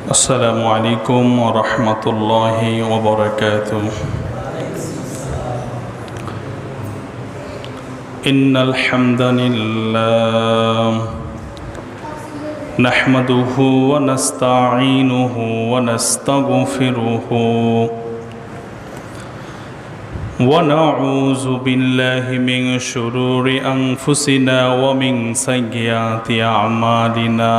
السلام عليكم ورحمة الله وبركاته. إن الحمد لله نحمده ونستعينه ونستغفره ونعوذ بالله من شرور أنفسنا ومن سيئات أعمالنا.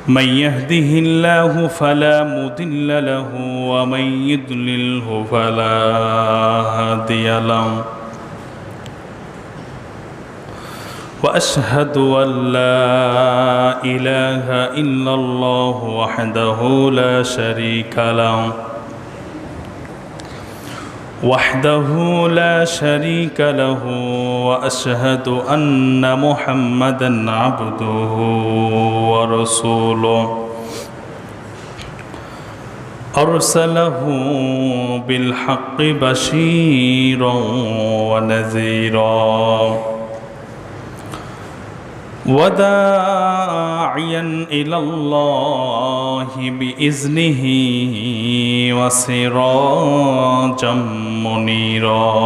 من يهده الله فلا مضل له ومن يضلله فلا هادي له. وأشهد أن لا إله إلا الله وحده لا شريك له وأشهد أن محمدا عبده ورسوله أرسله بالحق بشيرا ونذيرا وداعيا إلى الله بإذنه وسراجا منيرا.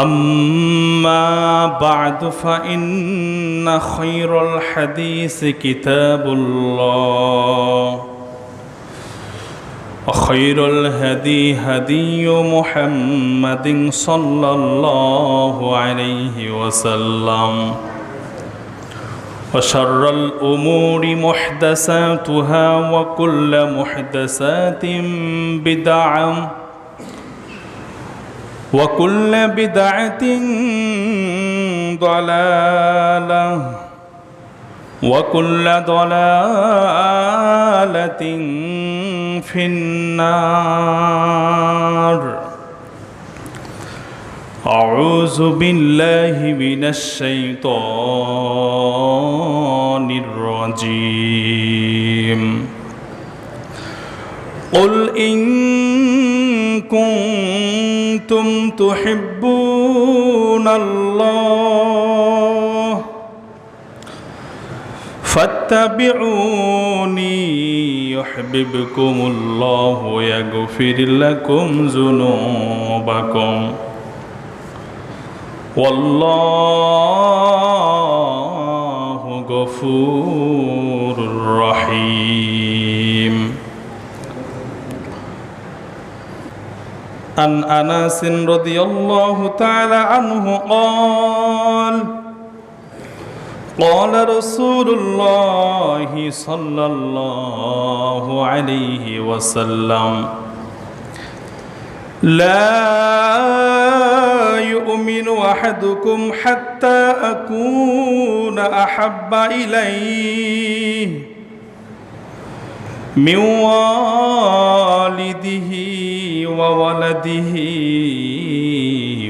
أما بعد فإن خير الحديث كتاب الله وخير الهدي هدي محمد صلى الله عليه وسلم وشر الأمور محدثاتها وكل محدثات بدعة وكل بدعة ضلالة وكل ضلالة في النار. أعوذ بالله من الشيطان الرجيم. قل إن كنتم تحبون الله فاتبعوني يحببكم الله ويغفر لكم ذنوبكم والله غفور رحيم. عن أنس رضي الله تعالى عنه قال قال رسول الله صلى الله عليه وسلم لا يؤمن أحدكم حتى أكون أحب إليه من والده وولده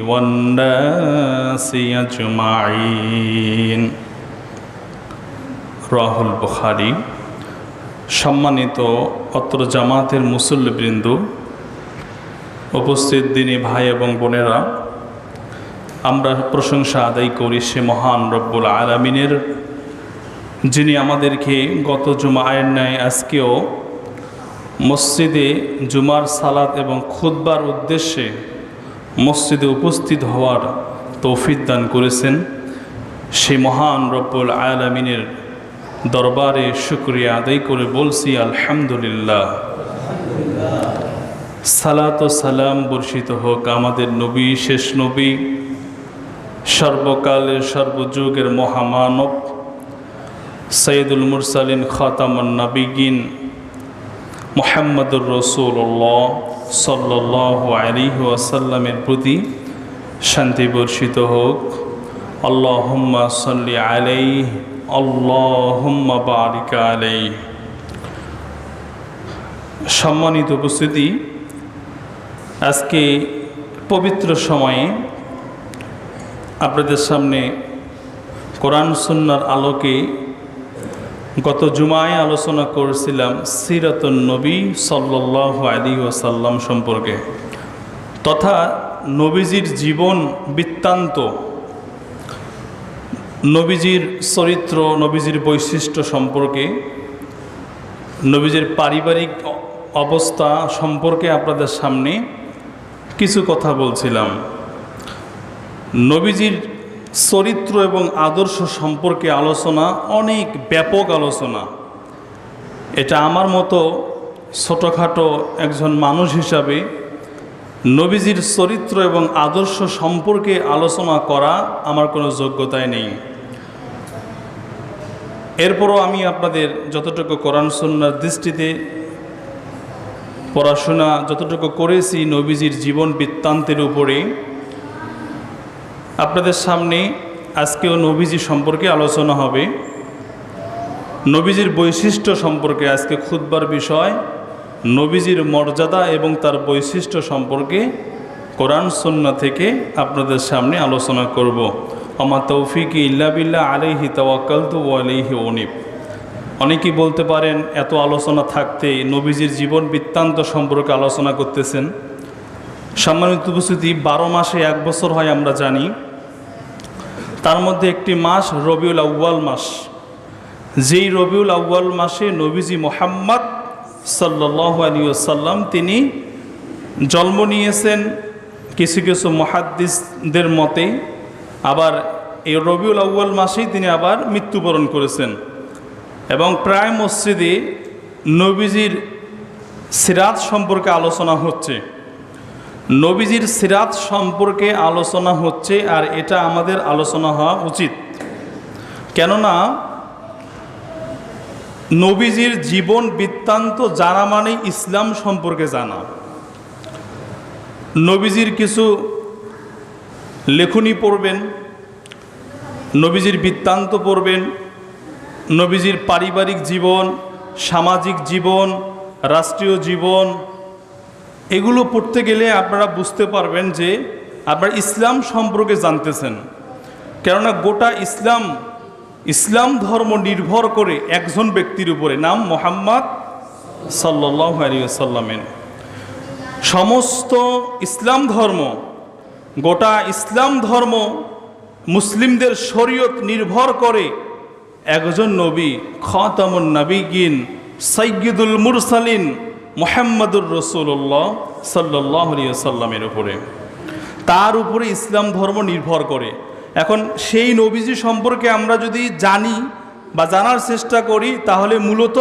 والناس أجمعين. রাহুল বুখারী। সম্মানিত অত্র জামাতের মুসল্লিবৃন্দ, উপস্থিত দিনী ভাই এবং বোনেরা, আমরা প্রশংসা আদায় করি সে মহান রব্বুল আলামিনের, যিনি আমাদেরকে গত জুমায়ের ন্যায় আজকেও মসজিদে জুমার সালাত এবং খুতবার উদ্দেশ্যে মসজিদে উপস্থিত হওয়ার তৌফিক দান করেছেন। সেই মহান রব্বুল আলামিনের দরবারে শুকরিয়া আদায় করে বলছি আলহামদুলিল্লাহ। সালাত ও সালাম বর্ষিত হোক আমাদের নবী, শেষ নবী, সর্বকালের সর্বযুগের মহামানব সৈয়দুল মুরসালিন খাতামুন নবিয়্যিন মুহাম্মদুর রাসূলুল্লাহ সাল্লাল্লাহু আলাইহি ওয়াসাল্লামের প্রতি শান্তি বর্ষিত হোক। আল্লাহুম্মা সাল্লি আলাইহি আল্লাহুম্মা বারিক আলাইহি। সম্মানিত উপস্থিতি, আজকে পবিত্র সময়ে আপনাদের সামনে কোরআন সুন্নাহর আলোকে গত জুমায় আলোচনা করেছিলাম সিরাতুন নবী সাল্লাল্লাহু আলাইহি ওয়াসাল্লাম সম্পর্কে, তথা নবীজির জীবন বৃত্তান্ত নবীজির চরিত্র, নবীজির বৈশিষ্ট্য সম্পর্কে, নবীজির পারিবারিক অবস্থা সম্পর্কে আপনাদের সামনে কিছু কথা বলছিলাম। নবীজির চরিত্র এবং আদর্শ সম্পর্কে আলোচনা অনেক ব্যাপক আলোচনা। এটা আমার মতো ছোটোখাটো একজন মানুষ হিসাবে নবীজির চরিত্র এবং আদর্শ সম্পর্কে আলোচনা করা আমার কোনো যোগ্যতাই নেই। এরপরও আমি আপনাদের যতটুকু কোরআন সুন্নাহর দৃষ্টিতে পড়াশোনা যতটুকু করেছি নবীজির জীবন বৃত্তান্তের উপরে, আপনাদের সামনে আজকেও নবীজি সম্পর্কে আলোচনা হবে। নবীজির বৈশিষ্ট্য সম্পর্কে আজকে খুতবার বিষয়, নবীজির মর্যাদা এবং তার বৈশিষ্ট্য সম্পর্কে কোরআন সুন্নাহ থেকে আপনাদের সামনে আলোচনা করব। আমা তৌফিকি ইল্লা বিল্লাহ আলাইহি তাওয়াক্কালতু ওয়া আলাইহি উনীব। অনেকেই বলতে পারেন এত আলোচনা থাকতে নবীজির জীবন বৃত্তান্ত সম্পর্কে আলোচনা করতেছেন। সম্মানিত উপস্থিতি, 12 মাসে 1 বছর হয় আমরা জানি। তার মধ্যে একটি মাস রবিউল আউয়াল মাস। যেই রবিউল আউয়াল মাসে নবীজি মুহাম্মদ সাল্লাল্লাহু আলাইহি ওয়াসাল্লাম তিনি জন্ম নিয়েছেন। কিছু কিছু মুহাদ্দিসদের মতে আবার এই রবিউল আউয়াল মাসেই তিনি আবার মৃত্যুবরণ করেছেন। এবং প্রায় মসজিদে নবীজির সিরাত সম্পর্কে আলোচনা হচ্ছে, নবীজির সিরাত সম্পর্কে আলোচনা হচ্ছে। আর এটা আমাদের আলোচনা হওয়া উচিত, কেননা নবীজির জীবন বৃত্তান্ত জানা মানে ইসলাম সম্পর্কে জানা। নবীজির কিছু লেখনী পড়বেন, নবীজির বৃত্তান্ত পড়বেন, নবীজির পারিবারিক জীবন, সামাজিক জীবন, রাষ্ট্রীয় জীবন, এগুলো পড়তে গেলে আপনারা বুঝতে পারবেন যে আপনারা ইসলাম সম্পর্কে জানতেছেন। কেননা গোটা ইসলাম ধর্ম নির্ভর করে একজন ব্যক্তির উপরে, নাম মুহাম্মদ সাল্লাল্লাহু আলাইহি ওয়াসাল্লামের। সমস্ত ইসলাম ধর্ম, গোটা ইসলাম ধর্ম, মুসলিমদের শরীয়ত নির্ভর করে একজন নবী, খাতামুন নবিয়্যিন, সাইয়্যিদুল মুরসালিন মুহাম্মদুর রাসূলুল্লাহ সাল্লাল্লাহু আলাইহি ওয়াসাল্লামের উপরে। তার উপরে ইসলাম ধর্ম নির্ভর করে। এখন সেই নবীজি সম্পর্কে আমরা যদি জানি বা জানার চেষ্টা করি, তাহলে মূলত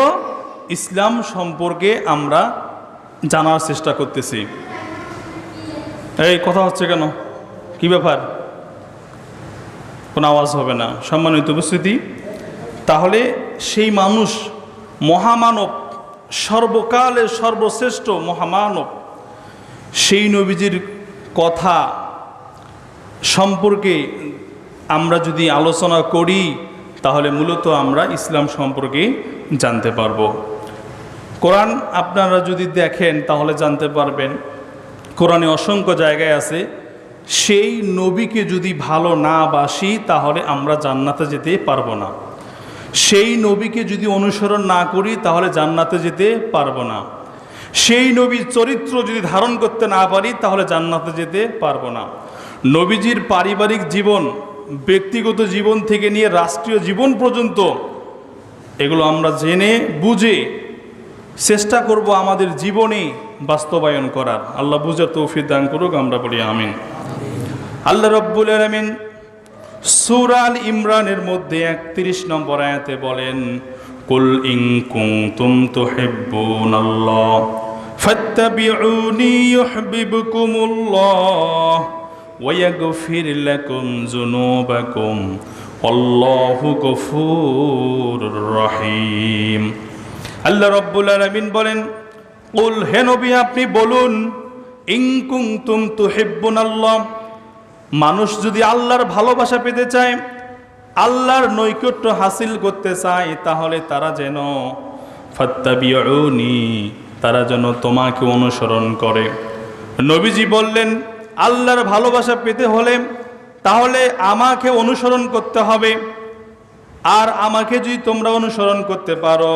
ইসলাম সম্পর্কে আমরা জানার চেষ্টা করতেছি। এই কথা হচ্ছে কেন? কি ব্যাপার? কোনো আওয়াজ হবে না। সম্মানিত উপস্থিতি, তাহলে সেই মানুষ মহামানব, সর্বকালের সর্বশ্রেষ্ঠ মহামানব, সেই নবীজির কথা সম্পর্কে আমরা যদি আলোচনা করি, তাহলে মূলত আমরা ইসলাম সম্পর্কে জানতে পারব। কোরআন আপনারা যদি দেখেন তাহলে জানতে পারবেন, কোরআনে অসংখ্য জায়গায় আছে সেই নবীকে যদি ভালো না বাসি তাহলে আমরা জান্নাতে যেতে পারবো না। সেই নবীকে যদি অনুসরণ না করি তাহলে জান্নাতে যেতে পারবো না। সেই নবীর চরিত্র যদি ধারণ করতে না পারি তাহলে জান্নাতে যেতে পারবো না। নবীজির পারিবারিক জীবন, ব্যক্তিগত জীবন থেকে নিয়ে রাষ্ট্রীয় জীবন পর্যন্ত এগুলো আমরা জেনে বুঝে চেষ্টা করব আমাদের জীবনে বাস্তবায়ন করার। আল্লাহ বুঝার তৌফিক দান করুক, আমরা বলি আমিন। আল্লাহ রাব্বুল আলামিন সূরা আল ইমরানের মধ্যে 31 নম্বর আয়াতে বলেন, কুল ইন কুনতুম তুহিব্বুনাল্লাহ ফাত্তাবিউনি ইউহিব্বুকুমুল্লাহ ওয়া ইয়াগফির লাকুম যুনুবাকুম আল্লাহু গফুরুর রহিম। আল্লাহ রাব্বুল আলামিন বলেন, কুল, হে নবী আপনি বলুন, ইন কুনতুম তুহিব্বুনাল্লাহ, মানুষ যদি আল্লাহর ভালোবাসা পেতে চায়, আল্লাহর নৈকট্য হাসিল করতে চায়, তাহলে তারা যেন ফাত্তাবিউনি, তারা যেন তোমাকে অনুসরণ করে। নবীজি বললেন, আল্লাহর ভালোবাসা পেতে হলে তাহলে আমাকে অনুসরণ করতে হবে। আর আমাকে যদি তোমরা অনুসরণ করতে পারো,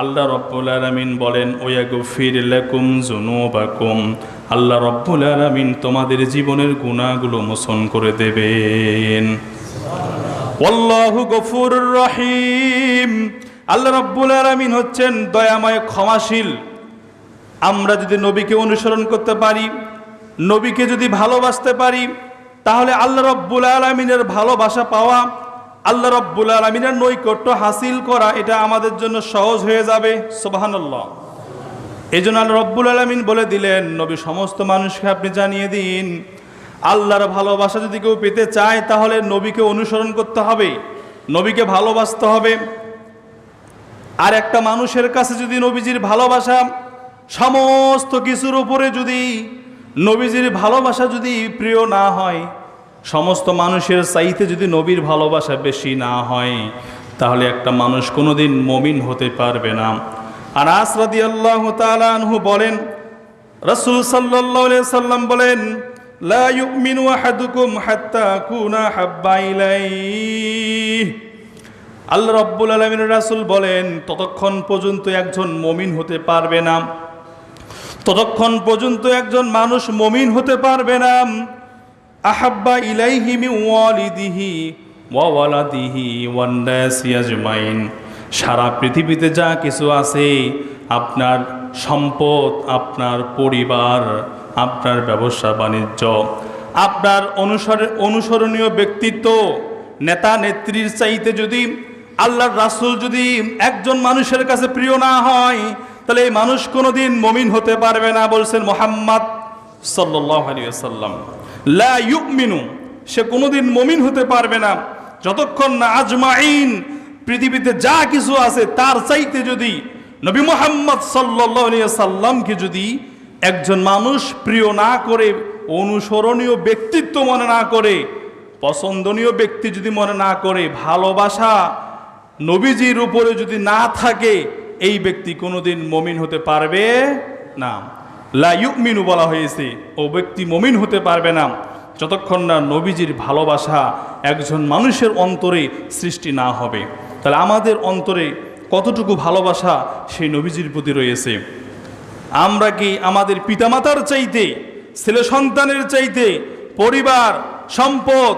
আল্লাহ রাব্বুল আলামিন বলেন, ওয়াগফির লাকুম যুনুবাকুম, আল্লাহ রাব্বুল আলামিন তোমাদের জীবনের গুনাহগুলো মোচন করে দেবেন। ওয়াল্লাহু গফুরুর রহিম। আল্লাহ রাব্বুল আলামিন হচ্ছেন দয়াময়, ক্ষমাশীল। আমরা যদি নবীকে অনুসরণ করতে পারি, নবীকে যদি ভালোবাসতে পারি, তাহলে আল্লাহ রাব্বুল আলামিনের ভালোবাসা পাওয়া, আল্লাহ রাব্বুল আলামিনের নৈকট্য হাসিল করা, এটা আমাদের জন্য সহজ হয়ে যাবে। সুবহানাল্লাহ। এই জন্য আল্লাহ রাব্বুল আলামিন বলে দিলেন, নবী সমস্ত মানুষকে আপনি জানিয়ে দিন, আল্লাহর ভালোবাসা যদি কেউ পেতে চায় তাহলে নবীকে অনুসরণ করতে হবে, নবীকে ভালোবাসতে হবে। আর একটা মানুষের কাছে যদি নবীজির ভালোবাসা সমস্ত কিছুর উপরে যদি নবীজির ভালোবাসা যদি প্রিয় না হয়, সমস্ত মানুষের চাইতে যদি নবীর ভালোবাসা বেশি না হয়, তাহলে একটা মানুষ কোনোদিন মুমিন হতে পারবে না। আনাস রাদিয়াল্লাহু তাআলা আনহু বলেন, রাসূল সাল্লাল্লাহু আলাইহি সাল্লাম বলেন, লা ইউমিনু আহাদুকুম হাত্তা আকুনা হাব্বা ইলাইহি। আল্লাহ রাব্বুল আলামিনের রাসূল বলেন, ততক্ষণ পর্যন্ত একজন মুমিন হতে পারবে না, ততক্ষণ পর্যন্ত একজন মানুষ মুমিন হতে পারবে না, আহাব্বা ইলাইহি মিন ওয়ালিদিহি ওয়া ওয়ালাদিহি ওয়ান নাসি আজমাইন। সারা পৃথিবীতে যা কিছু আছে, আপনার সম্পদ, আপনার পরিবার, আপনার ব্যবসা বাণিজ্য, আপনার অনুসরণীয় ব্যক্তিত্ব, নেতা নেত্রীর চাইতে যদি আল্লাহর রাসূল যদি একজন মানুষের কাছে প্রিয় না হয়, তাহলে এই মানুষ কোনোদিন মুমিন হতে পারবে না। বলছেন মুহাম্মদ সাল্লাল্লাহু আলাইহি ওয়াসাল্লাম, লা ইউমিনু, সে কোনোদিন মুমিন হতে পারবে না যতক্ষণ না আজমাইন, পৃথিবীতে যা কিছু আছে তার চাইতে যদি নবী মুহাম্মদ সাল্লাল্লাহু আলাইহি ওয়াসাল্লামকে যদি একজন মানুষ প্রিয় না করে, অনুসরণীয় ব্যক্তিত্ব মনে না করে, পছন্দনীয় ব্যক্তি যদি মনে না করে, ভালোবাসা নবীজির উপরে যদি না থাকে, এই ব্যক্তি কোনোদিন মুমিন হতে পারবে না। লা ইউমিনু বলা হয়েছে, ও ব্যক্তি মুমিন হতে পারবে না যতক্ষণ না নবীজির ভালোবাসা একজন মানুষের অন্তরে সৃষ্টি না হবে। তাহলে আমাদের অন্তরে কতটুকু ভালোবাসা সেই নবীজির প্রতি রয়েছে? আমরা কি আমাদের পিতামাতার চাইতে, ছেলে সন্তানের চাইতে, পরিবার, সম্পদ,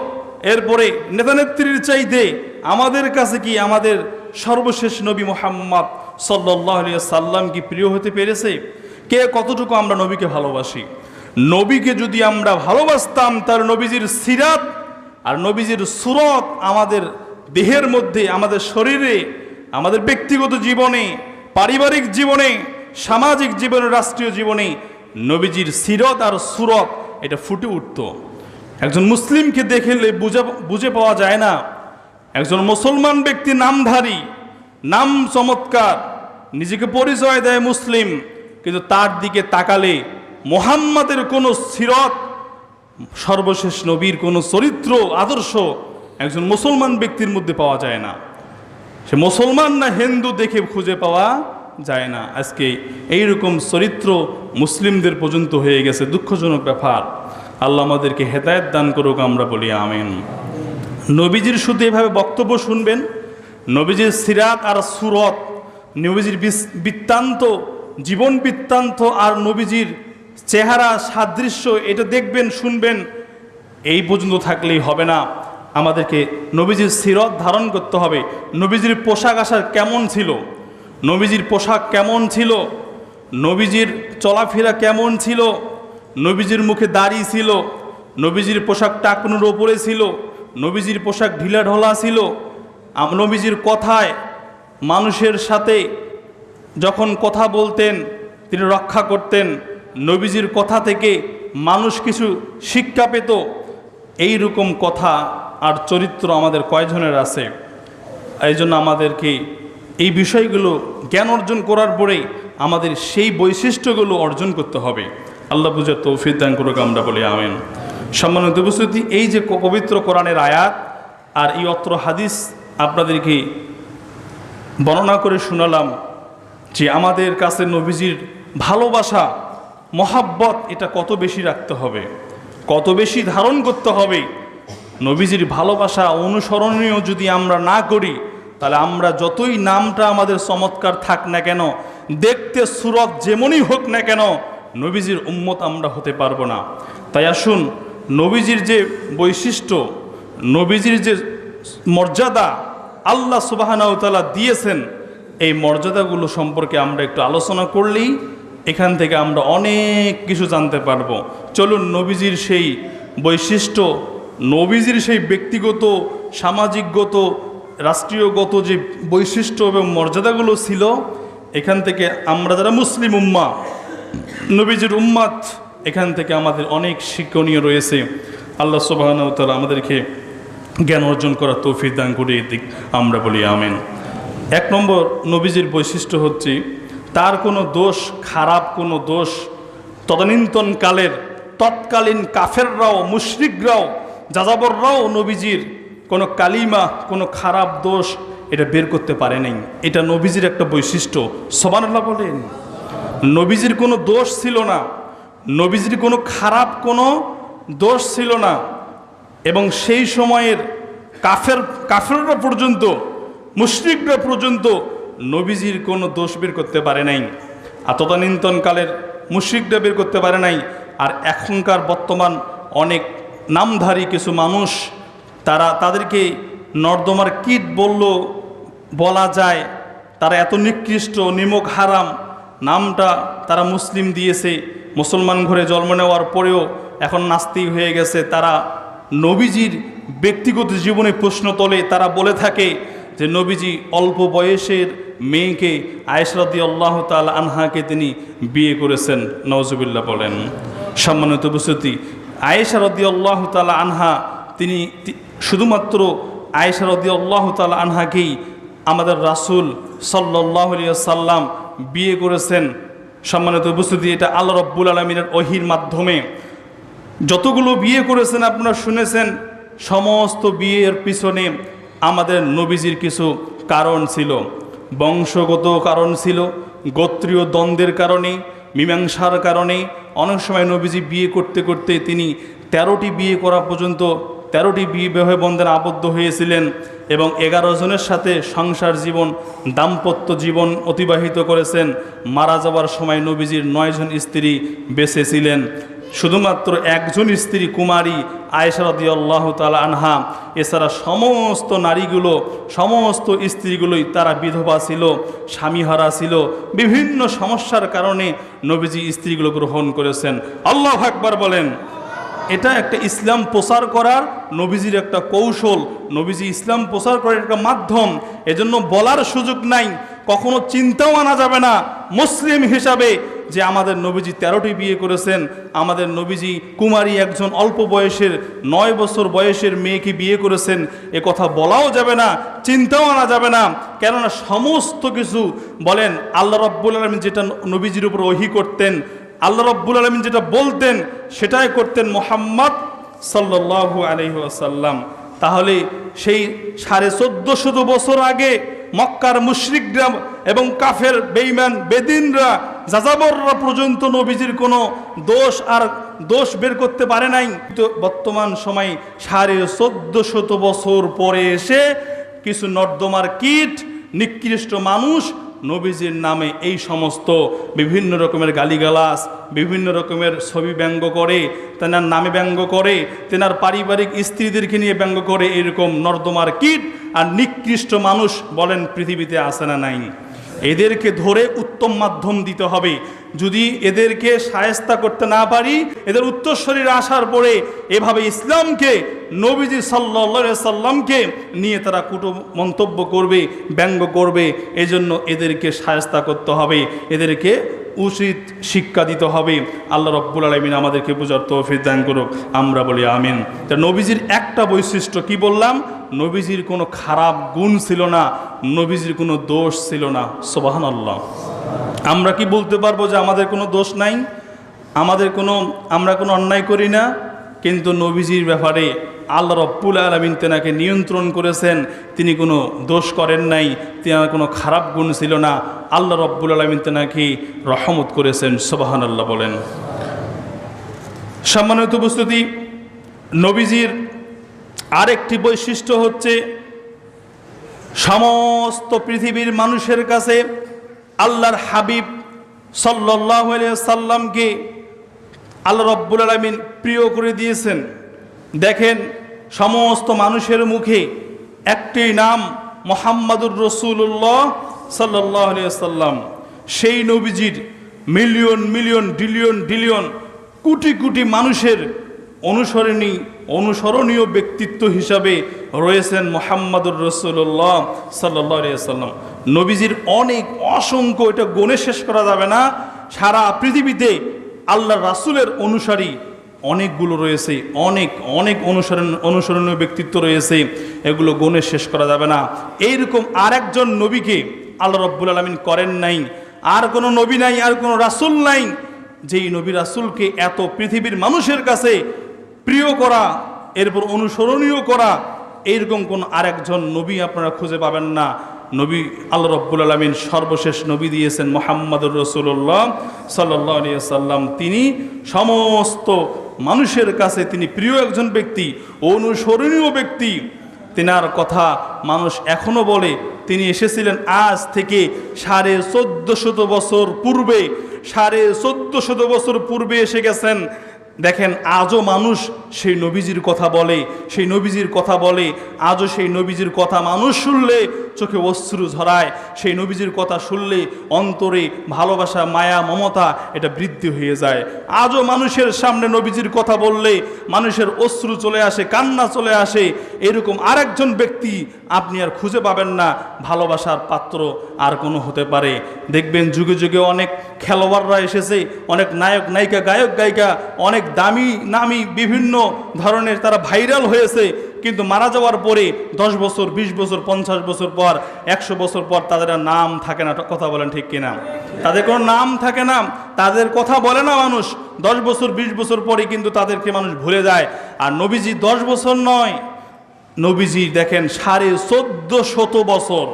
এরপরে নেতানেত্রীর চাইতে আমাদের কাছে কি আমাদের সর্বশেষ নবী মুহাম্মদ সাল্লাল্লাহু আলাইহি সাল্লাম কি প্রিয় হতে পেরেছে? কে কতটুকু আমরা নবীকে ভালোবাসি? নবীকে যদি আমরা ভালোবাসতাম, তার নবীজির সিরাত আর নবীজির সুরত আমাদের দেহের মধ্যে, আমাদের শরীরে, আমাদের ব্যক্তিগত জীবনে, পারিবারিক জীবনে, সামাজিক জীবনে, রাষ্ট্রীয় জীবনে নবীজির সিরত আর সুরত এটা ফুটে উঠত। একজন মুসলিমকে দেখলে বুঝে পাওয়া যায় না, একজন মুসলমান ব্যক্তি নামধারী, নাম চমৎকার, নিজেকে পরিচয় দেয় মুসলিম, কিন্তু তার দিকে তাকালে মুহাম্মাদের কোনো সিরত, সর্বশেষ নবীর কোনো চরিত্র, আদর্শ একজন মুসলমান ব্যক্তির মধ্যে পাওয়া যায় না। সে মুসলমান না হিন্দু দেখে খুঁজে পাওয়া যায় না। আজকে এইরকম চরিত্র মুসলিমদের পর্যন্ত হয়ে গেছে, দুঃখজনক ব্যাপার। আল্লাহ আমাদেরকে হেদায়েত দান করুক, আমরা বলি আমিন। নবীজির শুধু এভাবে বক্তব্য শুনবেন, নবীজির সিরাত আর সুরত, নবীজির বৃত্তান্ত, জীবন বৃত্তান্ত আর নবীজির চেহারা সাদৃশ্য এটা দেখবেন, শুনবেন, এই পর্যন্ত থাকলেই হবে না। আমাদেরকে নবীজির সিরত ধারণ করতে হবে। নবীজির পোশাক আশাক কেমন ছিল, নবীজির পোশাক কেমন ছিল, নবীজির চলাফেরা কেমন ছিল, নবীজির মুখে দাড়ি ছিল, নবীজির পোশাক টাকনুর ওপরে ছিল, নবীজির পোশাক ঢিলা ঢলা ছিল, নবীজির কথায় মানুষের সাথে যখন কথা বলতেন তিনি রক্ষা করতেন, নবীজির কথা থেকে মানুষ কিছু শিক্ষা পেত। এই রকম কথা আর চরিত্র আমাদের কয়জনের আছে? এই জন্য আমাদেরকে এই বিষয়গুলো জ্ঞান অর্জন করার পরে আমাদের সেই বৈশিষ্ট্যগুলো অর্জন করতে হবে। আল্লাহ বুঝার তৌফিক দান করুক, আমরা বলি আমিন। সম্মানিত উপস্থিতি, এই যে পবিত্র কোরআনের আয়াত আর এই অত্র হাদিস আপনাদেরকে বর্ণনা করে শোনালাম যে আমাদের কাছে নবীজির ভালোবাসা, মহাব্বত এটা কত বেশি রাখতে হবে, কত বেশি ধারণ করতে হবে। নবীজির ভালোবাসা অনুসরণীয় যদি আমরা না করি, তাহলে আমরা যতই নামটা আমাদের চমৎকার থাক না কেন, দেখতে সুরত যেমনই হোক না কেন, নবীজির উম্মত আমরা হতে পারবো না। তাই আসুন নবীজির যে বৈশিষ্ট্য, নবীজির যে মর্যাদা আল্লাহ সুবহানাহু ওয়া তাআলা দিয়েছেন, এই মর্যাদাগুলো সম্পর্কে আমরা একটু আলোচনা করলেই এখান থেকে আমরা অনেক কিছু জানতে পারবো। চলুন নবীজির সেই বৈশিষ্ট্য, নবীজির সেই ব্যক্তিগত, সামাজিকগত, রাষ্ট্রীয়গত যে বৈশিষ্ট্য এবং মর্যাদাগুলো ছিল, এখান থেকে আমরা যারা মুসলিম উম্মাহ, নবীজির উম্মাত, এখান থেকে আমাদের অনেক শিক্ষণীয় রয়েছে। আল্লাহ সুবহানাহু ওয়া তাআলা আমাদেরকে জ্ঞান অর্জন করার তৌফিক দান করে দিক, আমরা বলি আমিন। 1 নম্বর নবীজির বৈশিষ্ট্য হচ্ছে তার কোনো দোষ, খারাপ কোনো দোষ তদানীন্তনকালের তৎকালীন কাফেররাও, মুশরিকরাও, যাযাবররাও নবীজির কোনো কালিমা, কোনো খারাপ দোষ এটা বের করতে পারে নাই। এটা নবীজির একটা বৈশিষ্ট্য। সুবহানাল্লাহ বলেন। নবীজির কোনো দোষ ছিল না, নবীজির কোনো খারাপ কোনো দোষ ছিল না, এবং সেই সময়ের কাফেররা পর্যন্ত, মুশরিকরা পর্যন্ত নবীজির কোনো দোষ বের করতে পারে নাই। আর তদানীন্তনকালের মুশরিকরা বের করতে পারে নাই। আর এখনকার বর্তমান অনেক নামধারী কিছু মানুষ, তাদেরকে নর্দমার কীট বলা যায়, তারা এত নিকৃষ্ট, নিমক হারাম নামটা তারা মুসলিম দিয়েছে। মুসলমান ঘরে জন্ম নেওয়ার পরেও এখন নাস্তিক হয়ে গেছে। তারা নবীজির ব্যক্তিগত জীবনে প্রশ্ন তোলে। তারা বলে থাকে যে নবীজি অল্প বয়সের মেয়েকে আয়েশা রাদিয়াল্লাহু তাআলা আনহাকে তিনি বিয়ে করেছেন। নাউজুবিল্লাহ বলেন। সম্মানিত উপস্থিতি, আয়েশা রাদিয়াল্লাহু তাআলা আনহা, তিনি শুধুমাত্র আয়েশা রাদিয়াল্লাহু তাআলা আনহাকেই আমাদের রাসূল সাল্লাল্লাহু আলাইহি ওয়াসাল্লাম বিয়ে করেছেন। সম্মানিত উপস্থিতি, এটা আল্লাহ রাব্বুল আলামিনের ওহীর মাধ্যমে যতগুলো বিয়ে করেছেন আপনারা শুনেছেন, সমস্ত বিয়ের পিছনে আমাদের নবীজির কিছু কারণ ছিল। বংশগত কারণ ছিল, গোত্রীয় দ্বন্দ্বের কারণে, মীমাংসার কারণে। অনেক সময় নবীজি বিয়ে করতে করতে তিনি 13টি বিয়ে করা পর্যন্ত, 13টি বিবাহ বন্ধনে আবদ্ধ হয়েছিলেন এবং 11 জনের সাথে সংসার জীবন, দাম্পত্য জীবন অতিবাহিত করেছেন। মারা যাওয়ার সময় নবীজির 9 জন স্ত্রী বেঁচে ছিলেন। শুধুমাত্র একজন স্ত্রী কুমারী আয়েশা রাদিয়াল্লাহু তাআলা আনহা, এছাড়া সমস্ত নারীগুলো, সমস্ত স্ত্রীগুলোই তারা বিধবা ছিল, স্বামীহারা ছিল। বিভিন্ন সমস্যার কারণে নবীজি স্ত্রীগুলো গ্রহণ করেছেন। আল্লাহু আকবার বলেন। এটা একটা ইসলাম প্রচার করার নবীজির একটা কৌশল, নবীজি ইসলাম প্রচার করার একটা মাধ্যম। এজন্য বলার সুযোগ নাই, কখনো চিন্তাও আনা যাবে না মুসলিম হিসাবে যে আমাদের নবীজি 13টি বিয়ে করেছেন, আমাদের নবীজি কুমারী একজন অল্প বয়সের 9 বছর বয়সের মেয়েকে বিয়ে করেছেন, এ কথা বলাও যাবে না, চিন্তাও আনা যাবে না। কেননা সমস্ত কিছু বলেন আল্লাহ রাব্বুল আলামিন যেটা নবীজির উপর ওহী করতেন, আল্লাহ রাব্বুল আলামিন যেটা বলতেন সেটাই করতেন মুহাম্মদ সাল্লাল্লাহু আলাইহি ওয়াসাল্লাম। তাহলে সেই 1450 বছর আগে মক্কার মুশরিকরা এবং কাফের, বেঈমান, বেদিনরা, যাযাবররা পর্যন্ত নবীজির কোনো দোষ বের করতে পারে নাই। তো বর্তমান সময় 1450 বছর পরে এসে কিছু নর্দমার কীট, নিকৃষ্ট মানুষ নবীজির নামে এই সমস্ত বিভিন্ন রকমের গালিগালাজ, বিভিন্ন রকমের ছবি ব্যঙ্গ করে, তেনার নামে ব্যঙ্গ করে, তেনার পারিবারিক স্ত্রীদেরকে নিয়ে ব্যঙ্গ করে। এরকম নর্দমার কীট আর নিকৃষ্ট মানুষ বলেন পৃথিবীতে আছে না নাই? এদেরকে ধরে উত্তম মাধ্যম দিতে হবে। যদি এদেরকে শায়েস্তা করতে না পারি, এদের উত্তরসূরিরা আসার পরে এভাবে ইসলামকে, নবীজি সাল্লাল্লাহু আলাইহি সাল্লামকে নিয়ে তারা কটু মন্তব্য করবে, ব্যঙ্গ করবে। এজন্য এদেরকে শায়েস্তা করতে হবে, এদেরকে উচিত শিক্ষা দিতে হবে। আল্লাহ রাব্বুল আলামিন আমাদেরকে বুঝার তৌফিক দান করুক, আমরা বলি আমিন। তা নবীজির একটা বৈশিষ্ট্য কি বললাম? নবীজির কোনো খারাপ গুণ ছিল না, নবীজির কোনো দোষ ছিল না। সুবহানাল্লাহ। আমরা কি বলতে পারবো যে আমাদের কোনো দোষ নাই, আমরা কোনো অন্যায় করি না? কিন্তু নবীজির ব্যাপারে আল্লাহ রাব্বুল আলামিন তেনাকে নিয়ন্ত্রণ করেছেন, তিনি কোনো দোষ করেন নাই, তেনার কোনো খারাপ গুণ ছিল না। আল্লাহ রাব্বুল আলামিন তেনাকে রহমত করেছেন। সুবহানাল্লাহ বলেন। সম্মানিত উপস্থিতি, নবীজির আরেকটি বৈশিষ্ট্য হচ্ছে সমস্ত পৃথিবীর মানুষের কাছে আল্লাহর হাবিব সাল্লাল্লাহু আলাইহি সাল্লামকে আল্লাহ রাব্বুল আলামিন প্রিয় করে দিয়েছেন। দেখেন সমস্ত মানুষের মুখে একটি নাম মুহাম্মাদুর রাসূলুল্লাহ সাল্লাল্লাহু আলাইহি ওয়াসাল্লাম। সেই নবীজির মিলিয়ন মিলিয়ন ডিলিয়ন ডিলিয়ন কোটি কোটি মানুষের অনুসরণীয় ব্যক্তিত্ব হিসাবে রয়েছেন মুহাম্মাদুর রাসূলুল্লাহ সাল্লাল্লাহু আলাইহি ওয়াসাল্লাম। নবীজির অনেক অসংখ্য, এটা গুণে শেষ করা যাবে না। সারা পৃথিবীতে আল্লাহর রাসূলের অনুসারী অনেকগুলো রয়েছে, অনেক অনেক অনুসরণীয় ব্যক্তিত্ব রয়েছে, এগুলো গুণে শেষ করা যাবে না। এইরকম আরেকজন নবীকে আল্লাহ রাব্বুল আলামিন করেন নাই, আর কোনো নবী নাই, আর কোনো রাসূল নাই যেই নবী রাসূলকে এত পৃথিবীর মানুষের কাছে প্রিয় করা, এরপর অনুসরণীয় করা, এইরকম কোন আরেকজন নবী আপনারা খুঁজে পাবেন না। নবী আল্লাহ রাব্বুল আলামিন সর্বশেষ নবী দিয়েছেন মুহাম্মাদুর রাসূলুল্লাহ সাল্লাল্লাহু আলাইহি ওয়াসাল্লাম। তিনি সমস্ত মানুষের কাছে তিনি প্রিয় একজন ব্যক্তি, অনুসরণীয় ব্যক্তি। তিনার কথা মানুষ এখনো বলে। তিনি এসেছিলেন আজ থেকে 1450 বছর পূর্বে, 1450 বছর পূর্বে এসে গেছেন। দেখেন আজও মানুষ সেই নবীজির কথা বলে, সেই নবীজির কথা বলে। আজও সেই নবীজির কথা মানুষ শুনলে চোখে অশ্রু ঝরায়, সেই নবীজির কথা শুনলে অন্তরে ভালোবাসা, মায়া, মমতা এটা বৃদ্ধি হয়ে যায়। আজও মানুষের সামনে নবীজির কথা বললে মানুষের অশ্রু চলে আসে, কান্না চলে আসে। এরকম আরেকজন ব্যক্তি আপনি আর খুঁজে পাবেন না। ভালোবাসার পাত্র আর কোনো হতে পারে। দেখবেন যুগে যুগে অনেক খেলোয়াড়রা এসেছে, অনেক নায়ক নায়িকা, গায়ক গায়িকা, অনেক দামি নামি বিভিন্ন ধরনের তারা ভাইরাল হয়েছে, কিন্তু মারা যাওয়ার পরে 10 বছর, 20 বছর, 50 বছর পর, 100 বছর পর তাদের নাম থাকে না। কথা বলেন ঠিক কিনা? তাদের কোনো নাম থাকে না, তাদের কথা বলে না মানুষ। 10 বছর 20 বছর পরে কিন্তু তাদেরকে মানুষ ভুলে যায়। আর নবীজি 10 বছর নয়, নবীজি দেখেন 1450 বছর,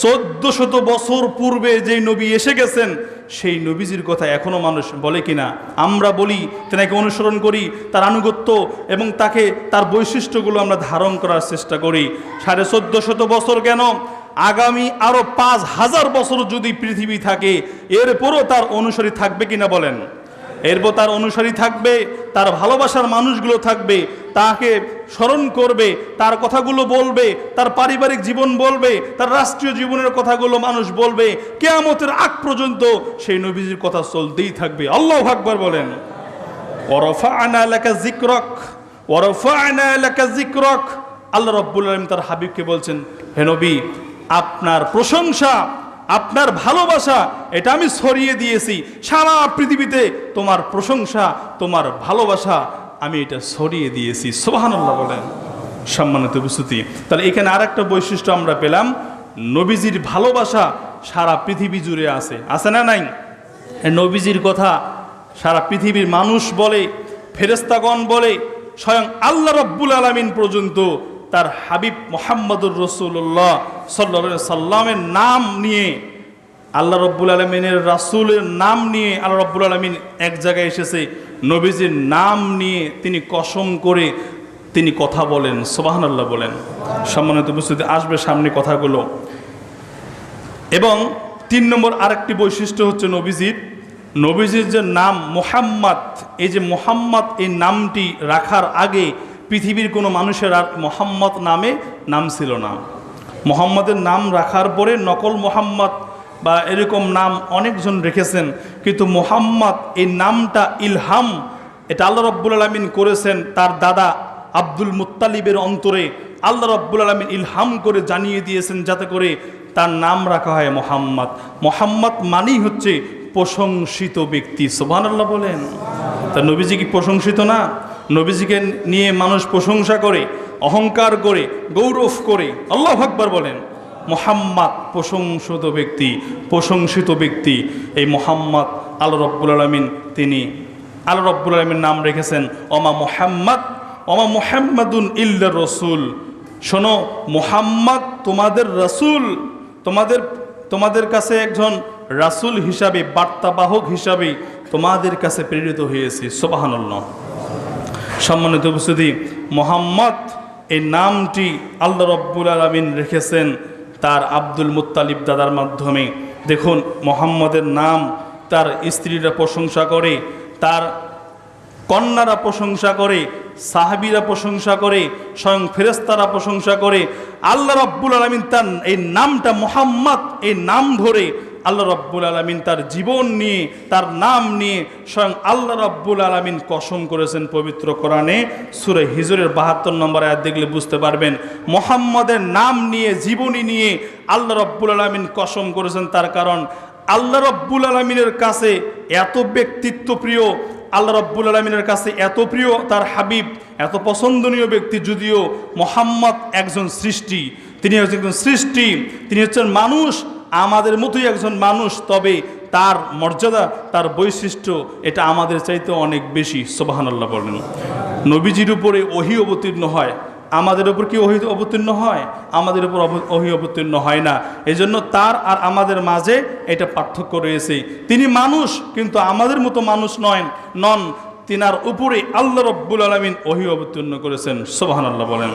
1400 বছর পূর্বে যেই নবী এসে গেছেন, সেই নবীজির কথা এখনো মানুষ বলে কিনা? আমরা বলি, তেনাকে অনুসরণ করি, তার আনুগত্য এবং তাকে তার বৈশিষ্ট্যগুলো আমরা ধারণ করার চেষ্টা করি। 1450 বছর কেন, আগামী আরো 5000 বছর যদি পৃথিবী থাকে, এরপরও তার অনুসারী থাকবে কিনা বলেন? এরপর তার অনুসারী থাকবে, তার ভালোবাসার মানুষগুলো থাকবে, তাকে স্মরণ করবে, তার কথাগুলো বলবে, তার পারিবারিক জীবন বলবে, তার রাষ্ট্রীয় জীবনের কথাগুলো মানুষ বলবে। কিয়ামতের আগ পর্যন্ত সেই নবীজির কথা চলতেই থাকবে। আল্লাহু আকবার বলেন। ওয়ারাফা'না লাকা যিকরাক, ওয়ারাফা'না লাকা যিকরাক। আল্লাহ রাব্বুল আলামিন তার হাবিবকে বলছেন, হে নবী, আপনার প্রশংসা, আপনার ভালোবাসা এটা আমি ছড়িয়ে দিয়েছি সারা পৃথিবীতে। তোমার প্রশংসা, তোমার ভালোবাসা আমি এটা ছড়িয়ে দিয়েছি। সুবহানাল্লাহ বলেন। সম্মানিত উপস্থিতি, তাহলে এখানে আরেকটা বৈশিষ্ট্য আমরা পেলাম, নবীজির ভালোবাসা সারা পৃথিবী জুড়ে আছে না নাই? নবীজির কথা সারা পৃথিবীর মানুষ বলে, ফেরেশতাগণ বলে, স্বয়ং আল্লাহ রাব্বুল আলামিন পর্যন্ত তার হাবিব মুহাম্মাদুর রাসূলুল্লাহ সাল্লাল্লাহু আলাইহি সাল্লামের নাম নিয়ে, আল্লাহ রাব্বুল আলামিনের রাসূলের নাম নিয়ে আল্লাহ রাব্বুল আলামিন এক জায়গায় এসেছে, নবীজির নাম নিয়ে তিনি কসম করে তিনি কথা বলেন। সুবহানাল্লাহ বলেন। সম্মানিত উপস্থিতি, আসবে সামনে কথাগুলো। এবং 3 নম্বর আরেকটি বৈশিষ্ট্য হচ্ছে নবীজির যে নাম মুহাম্মদ, এই যে মুহাম্মদ এই নামটি রাখার আগে পৃথিবীর কোনো মানুষের আর মুহাম্মদ নামে নাম ছিল না। মুহাম্মদের নাম রাখার পরে নকল মুহাম্মদ বা এরকম নাম অনেকজন রেখেছেন, কিন্তু মুহাম্মদ এই নামটা ইলহাম, এটা আল্লাহ রাব্বুল আলামিন করেছেন তার দাদা আব্দুল মুত্তালিবের অন্তরে। আল্লাহ রাব্বুল আলামিন ইলহাম করে জানিয়ে দিয়েছেন যাতে করে তার নাম রাখা হয় মুহাম্মদ। মুহাম্মদ মানেই হচ্ছে প্রশংসিত ব্যক্তি। সুবহানাল্লাহ বলেন। তা নবীজি কি প্রশংসিত না? নবীজিকে নিয়ে মানুষ প্রশংসা করে, অহংকার করে, গৌরব করে। আল্লাহু আকবার বলেন। মুহাম্মদ প্রশংসিত ব্যক্তি, প্রশংসিত ব্যক্তি। এই মুহাম্মদ আল্লাহ রাব্বুল আলামিন, তিনি আল্লাহ রাব্বুল আলামিন নাম রেখেছেন ওমা মুহাম্মাদুন ইল্লা রাসূল। শোনো, মুহাম্মদ তোমাদের রাসূল, তোমাদের কাছে একজন রাসূল হিসাবে, বার্তাবাহক হিসাবে তোমাদের কাছে প্রেরিত হয়েছে। সুবহানাল্লাহ। সম্মানিত উপস্থিতি, মুহাম্মদ এই নামটি আল্লাহ রাব্বুল আলামিন রেখেছেন তার আব্দুল মুত্তালিব দাদার মাধ্যমে। দেখুন, মুহাম্মদের নাম তার স্ত্রীরা প্রশংসা করে, তার কন্যারা প্রশংসা করে, সাহাবীরা প্রশংসা করে, স্বয়ং ফেরেশতারা প্রশংসা করে। আল্লাহ রাব্বুল আলামিন তার এই নামটা মুহাম্মদ, এই নাম ধরে আল্লাহ রাব্বুল আলামিন তার জীবন নিয়ে, তার নাম নিয়ে স্বয়ং আল্লাহ রাব্বুল আলামিন কসম করেছেন পবিত্র কোরআনে। সূরা হিজরের ৭২ নম্বর আয়াত দেখলে বুঝতে পারবেন, মুহাম্মদের নাম নিয়ে, জীবনী নিয়ে আল্লাহ রাব্বুল আলামিন কসম করেছেন। তার কারণ আল্লাহ রাব্বুল আলামিনের কাছে এত ব্যক্তিত্ব প্রিয়, আল্লাহ রাব্বুল আলামিনের কাছে এত প্রিয় তার হাবিব, এত পছন্দনীয় ব্যক্তি। যদিও মুহাম্মদ একজন সৃষ্টি, তিনি একজন সৃষ্টি, তিনি হচ্ছেন মানুষ, আমাদের মতোই একজন মানুষ, তবে তার মর্যাদা, তার বৈশিষ্ট্য এটা আমাদের চাইতে অনেক বেশি। সুবহানাল্লাহ বলেন। নবীজির উপরে ওহী অবতীর্ণ হয়, আমাদের উপর কি ওহী অবতীর্ণ হয়? আমাদের উপর ওহী অবতীর্ণ হয় না। এজন্য তার আর আমাদের মাঝে এটা পার্থক্য রয়েছে। তিনি মানুষ, কিন্তু আমাদের মতো মানুষ নন। তিনার উপরে আল্লাহ রাব্বুল আলামিন ওহী অবতীর্ণ করেছেন। সুবহানাল্লাহ বলেন।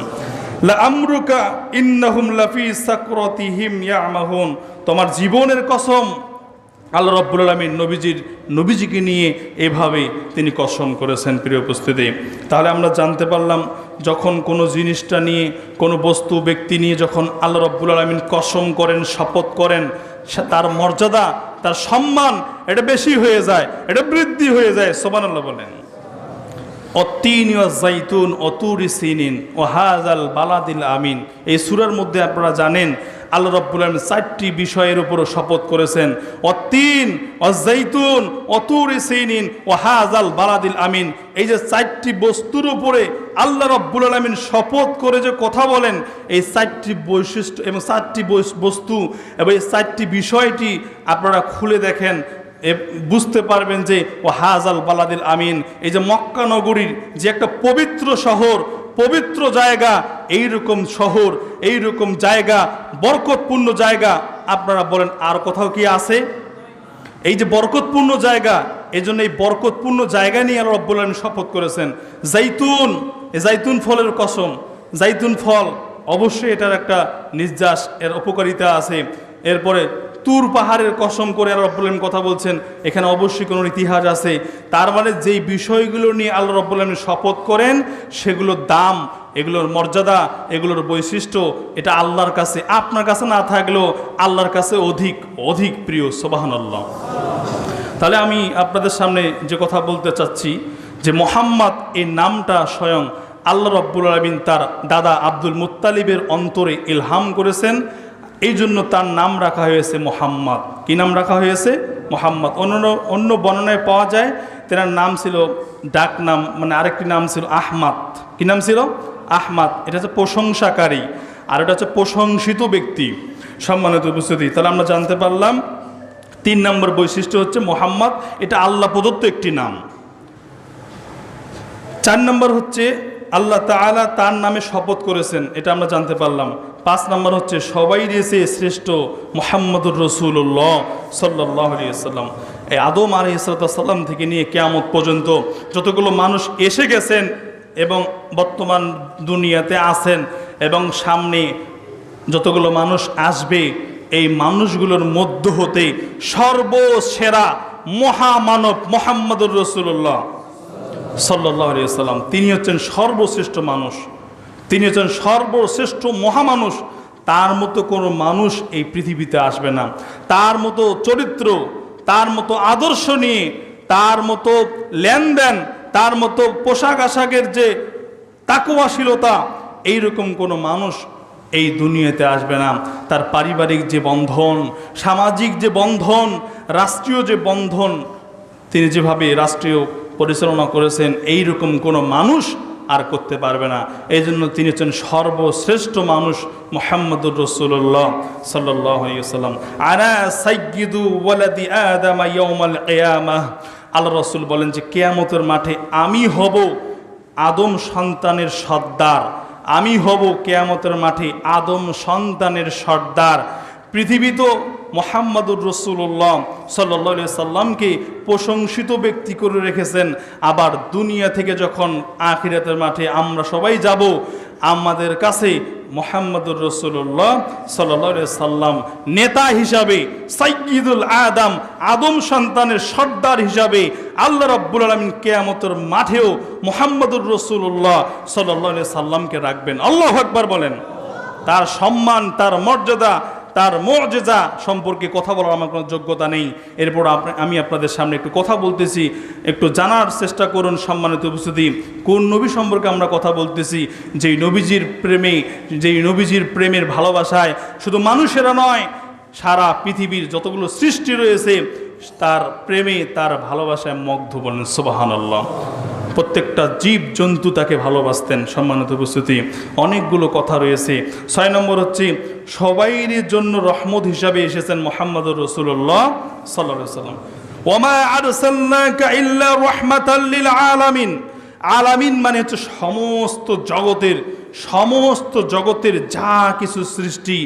লা আমরুকা ইন্নাহুম লাফি সাকরাতিহিম ইয়ামাহুন। তোমার জীবনের কসম, আল্লাহ রাব্বুল আলামিন নবীজিকে নিয়ে এভাবে তিনি কসম করেছেন। প্রিয় উপস্থিতি, তাহলে আমরা জানতে পারলাম, যখন কোনো জিনিসটা নিয়ে, কোনো বস্তু ব্যক্তি নিয়ে যখন আল্লাহ রাব্বুল আলামিন কসম করেন, শপথ করেন, তার মর্যাদা, তার সম্মান এটা বেশি হয়ে যায়, এটা বৃদ্ধি হয়ে যায়। সুবহানাল্লাহ বলেন। অত্তিন ওয়া যাইতুন অতুরি সিনিন ও হাযাল বালাদিল আমিন। এই সূরার মধ্যে আপনারা জানেন আল্লাহ রাব্বুল আলামিন 4টি বিষয়ের উপর শপথ করেছেন। অত্তিন ওয়া যাইতুন অতুরি সিনিন ও হাযাল বালাদিল আমিন। এই যে 4টি বস্তুর উপরে আল্লাহ রাব্বুল আলামিন শপথ করে যে কথা বলেন, এই 4টি বৈশিষ্ট্য এবং 4টি বস্তু এবং এই 4টি বিষয়টি আপনারা খুলে দেখেন, বুঝতে পারবেন যে ও হাযাল বালাদিল আমিন, এই যে মক্কা নগরীর যে একটা পবিত্র শহর, পবিত্র জায়গা, এইরকম শহর, এইরকম জায়গা, বরকতপূর্ণ জায়গা আপনারা বলেন আর কোথাও কি আছে? এই যে বরকতপূর্ণ জায়গা, এই জন্য এই বরকতপূর্ণ জায়গা নিয়ে আল্লাহ রাব্বুল আলামিন শপথ করেছেন। জাইতুন, এই জাইতুন ফলের কসম। জাইতুন ফল অবশ্যই এটার একটা নির্যাস, এর উপকারিতা আছে। এরপরে তুর পাহাড়ের কসম করে আল্লাহ রাব্বুল আলামিন কথা বলছেন, এখানে অবশ্যই কোনো ইতিহাস আছে। তার মানে যেই বিষয়গুলো নিয়ে আল্লাহ রাব্বুল আলামিন শপথ করেন, সেগুলোর দাম, এগুলোর মর্যাদা, এগুলোর বৈশিষ্ট্য এটা আল্লাহর কাছে, আপনার কাছে না থাকলেও আল্লাহর কাছে অধিক অধিক প্রিয়। সুবহানাল্লাহ। তাহলে আমি আপনাদের সামনে যে কথা বলতে চাচ্ছি, যে মুহাম্মদ এই নামটা স্বয়ং আল্লাহ রাব্বুল আলামিন তার দাদা আব্দুল মুত্তালিবের অন্তরে ইলহাম করেছেন। এই জন্য তার নাম রাখা হয়েছে মুহাম্মদ। কি নাম রাখা হয়েছে? মুহাম্মদ। অন্য বর্ণনায় পাওয়া যায় তেনার নাম ছিল, ডাক নাম, মানে আরেকটি নাম ছিল আহমাদ। কি নাম ছিল? আহমাদ। এটা হচ্ছে প্রশংসাকারী, আর এটা হচ্ছে প্রশংসিত ব্যক্তি। সম্মানিত উপস্থিতি, তাহলে আমরা জানতে পারলাম 3 নম্বর বৈশিষ্ট্য হচ্ছে মুহাম্মদ এটা আল্লাহ প্রদত্ত একটি নাম। 4 নম্বর হচ্ছে আল্লাহ তাআলা তার নামে শপথ করেছেন, এটা আমরা জানতে পারলাম। 5 নম্বর হচ্ছে সবাই দিয়েছে শ্রেষ্ঠ মুহাম্মদুর রাসূলুল্লাহ সাল্লাল্লাহু আলাইহি ওয়াসাল্লাম। এই আদম আলাইহিস সালাম থেকে নিয়ে কিয়ামত পর্যন্ত যতগুলো মানুষ এসে গেছেন এবং বর্তমান দুনিয়াতে আছেন এবং সামনে যতগুলো মানুষ আসবে, এই মানুষগুলোর মধ্য হতে সর্বসেরা মহামানব মুহাম্মদুর রাসূলুল্লাহ সাল্লাল্লাহু আলাইহি ওয়াসাল্লাম, তিনি হচ্ছেন সর্বশ্রেষ্ঠ মানুষ, তিনি হচ্ছেন সর্বশ্রেষ্ঠ মহামানুষ। তার মতো কোনো মানুষ এই পৃথিবীতে আসবে না। তার মতো চরিত্র, তার মতো আদর্শ নিয়ে, তার মতো লেনদেন, তার মতো পোশাক আশাকের যে তাকওয়াশীলতা, এইরকম কোনো মানুষ এই দুনিয়াতে আসবে না। তার পারিবারিক যে বন্ধন, সামাজিক যে বন্ধন, রাষ্ট্রীয় যে বন্ধন, তিনি যেভাবে রাষ্ট্রীয় পরিচালনা করেছেন, এই রকম কোনো মানুষ আর করতে পারবে না। এই জন্য তিনি হচ্ছেন সর্বশ্রেষ্ঠ মানুষ মুহাম্মদুর রাসূলুল্লাহ সাল্লাল্লাহু আলাইহি ওয়াসাল্লাম। আনা সাইয়্যিদু ওয়ালাদি আদম ইয়াউমাল কিয়ামাহ। আল্লাহ রাসূল বলেন যে কিয়ামতের মাঠে আমি হব আদম সন্তানের সর্দার, আমি হব কিয়ামতের মাঠে আদম সন্তানের সর্দার। পৃথিবী তো মুহাম্মদুর রাসূলুল্লাহ সাল্লাল্লাহু আলাইহি সাল্লামকে প্রশংসিত ব্যক্তি করে রেখেছেন। আবার দুনিয়া থেকে যখন আখিরাতের মাঠে আমরা সবাই যাব, আমাদের কাছে মুহাম্মদুর রাসূলুল্লাহ সাল্লাল্লাহু আলাইহি সাল্লাম নেতা হিসাবে, সাইয়্যিদুল আদম, আদম সন্তানের সর্দার হিসাবে আল্লাহ রাব্বুল আলামিন কিয়ামতের মাঠেও মুহাম্মদুর রাসূলুল্লাহ সাল্লাল্লাহু আলাইহি সাল্লামকে রাখবেন। আল্লাহু আকবার বলেন। তার সম্মান, তার মর্যাদা, তার মুজিজা সম্পর্কে কথা বলার আমার কোনো যোগ্যতা নেই। এরপর আমি আপনাদের সামনে একটু কথা বলতেছি, একটু জানার চেষ্টা করুন সম্মানিত উপস্থিতি, কোন নবী সম্পর্কে আমরা কথা বলতেছি, যেই নবীজির প্রেমে, যেই নবীজির প্রেমের ভালোবাসায় শুধু মানুষেরা নয়, সারা পৃথিবীর যতগুলো সৃষ্টি রয়েছে তার প্রেমে, তার ভালোবাসায় মুগ্ধ। বলেন সুবহানাল্লাহ। প্রত্যেকটা জীব জন্তু তাকে ভালোবাসতেন। সম্মানিত উপস্থিতি, অনেকগুলো কথা রয়েছে। 6 নম্বর হচ্ছে সবাইয়ের জন্য রহমত হিসাবে এসেছেন মুহাম্মদুর রাসূলুল্লাহ সাল্লাল্লাহু আলাইহি ওয়াসাল্লাম। ওয়ামা আরসালনাকা ইল্লা রাহমাতাল লিল আলামিন। আলামিন মানে হচ্ছে সমস্ত জগতের যা কিছু সৃষ্টি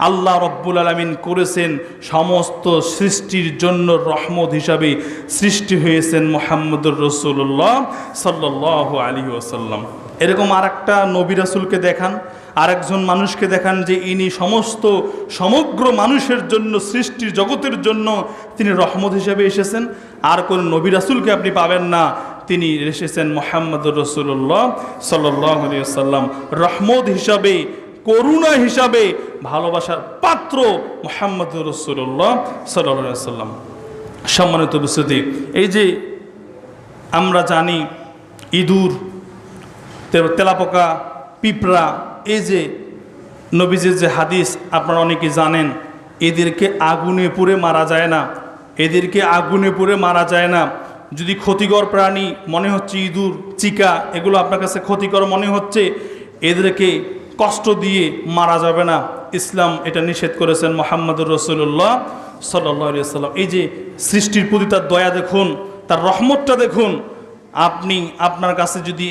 আল্লাহ রব্বুল আলামিন করেছেন, সমস্ত সৃষ্টির জন্য রহমত হিসাবে সৃষ্টি হয়েছেন মুহাম্মদুর রাসূলুল্লাহ সাল্লাল্লাহু আলাইহি ওয়াসাল্লাম। এরকম আরেকটা নবী রাসূলকে দেখান, আরেকজন মানুষকে দেখান যে ইনি সমগ্র মানুষের জন্য, সৃষ্টির জগতের জন্য তিনি রহমত হিসাবে এসেছেন। আর কোন নবী রাসূলকে আপনি পাবেন না, তিনি এসেছেন মুহাম্মদুর রাসূলুল্লাহ সাল্লাল্লাহু আলাইহি ওয়াসাল্লাম রহমত হিসাবে, করুণা হিসাবে, ভালোবাসার পাত্র মুহাম্মদুর রাসূলুল্লাহ সাল্লাল্লাহু আলাইহি ওয়াসাল্লাম। সম্মানিত উপস্থিতি, এই যে আমরা জানি ইঁদুর, তেলাপোকা, পিঁপড়া, এই যে নবীজির যে হাদিস আপনারা অনেকেই জানেন, এদেরকে আগুনে পুড়ে মারা যায় না, এদেরকে আগুনে পুড়ে মারা যায় না। যদি ক্ষতিকর প্রাণী মনে হচ্ছে, ইঁদুর, চিকা, এগুলো আপনার কাছে ক্ষতিকর মনে হচ্ছে, এদেরকে কষ্ট দিয়ে মারা যাবে না। ইসলাম এটা নিষেধ করেছেন মুহাম্মদুর রাসূলুল্লাহ সাল্লাল্লাহু আলাইহি ওয়াসাল্লাম। এই যে সৃষ্টির প্রতি তার দয়া দেখুন, তার রহমতটা দেখুন। আপনি আপনার কাছে যদি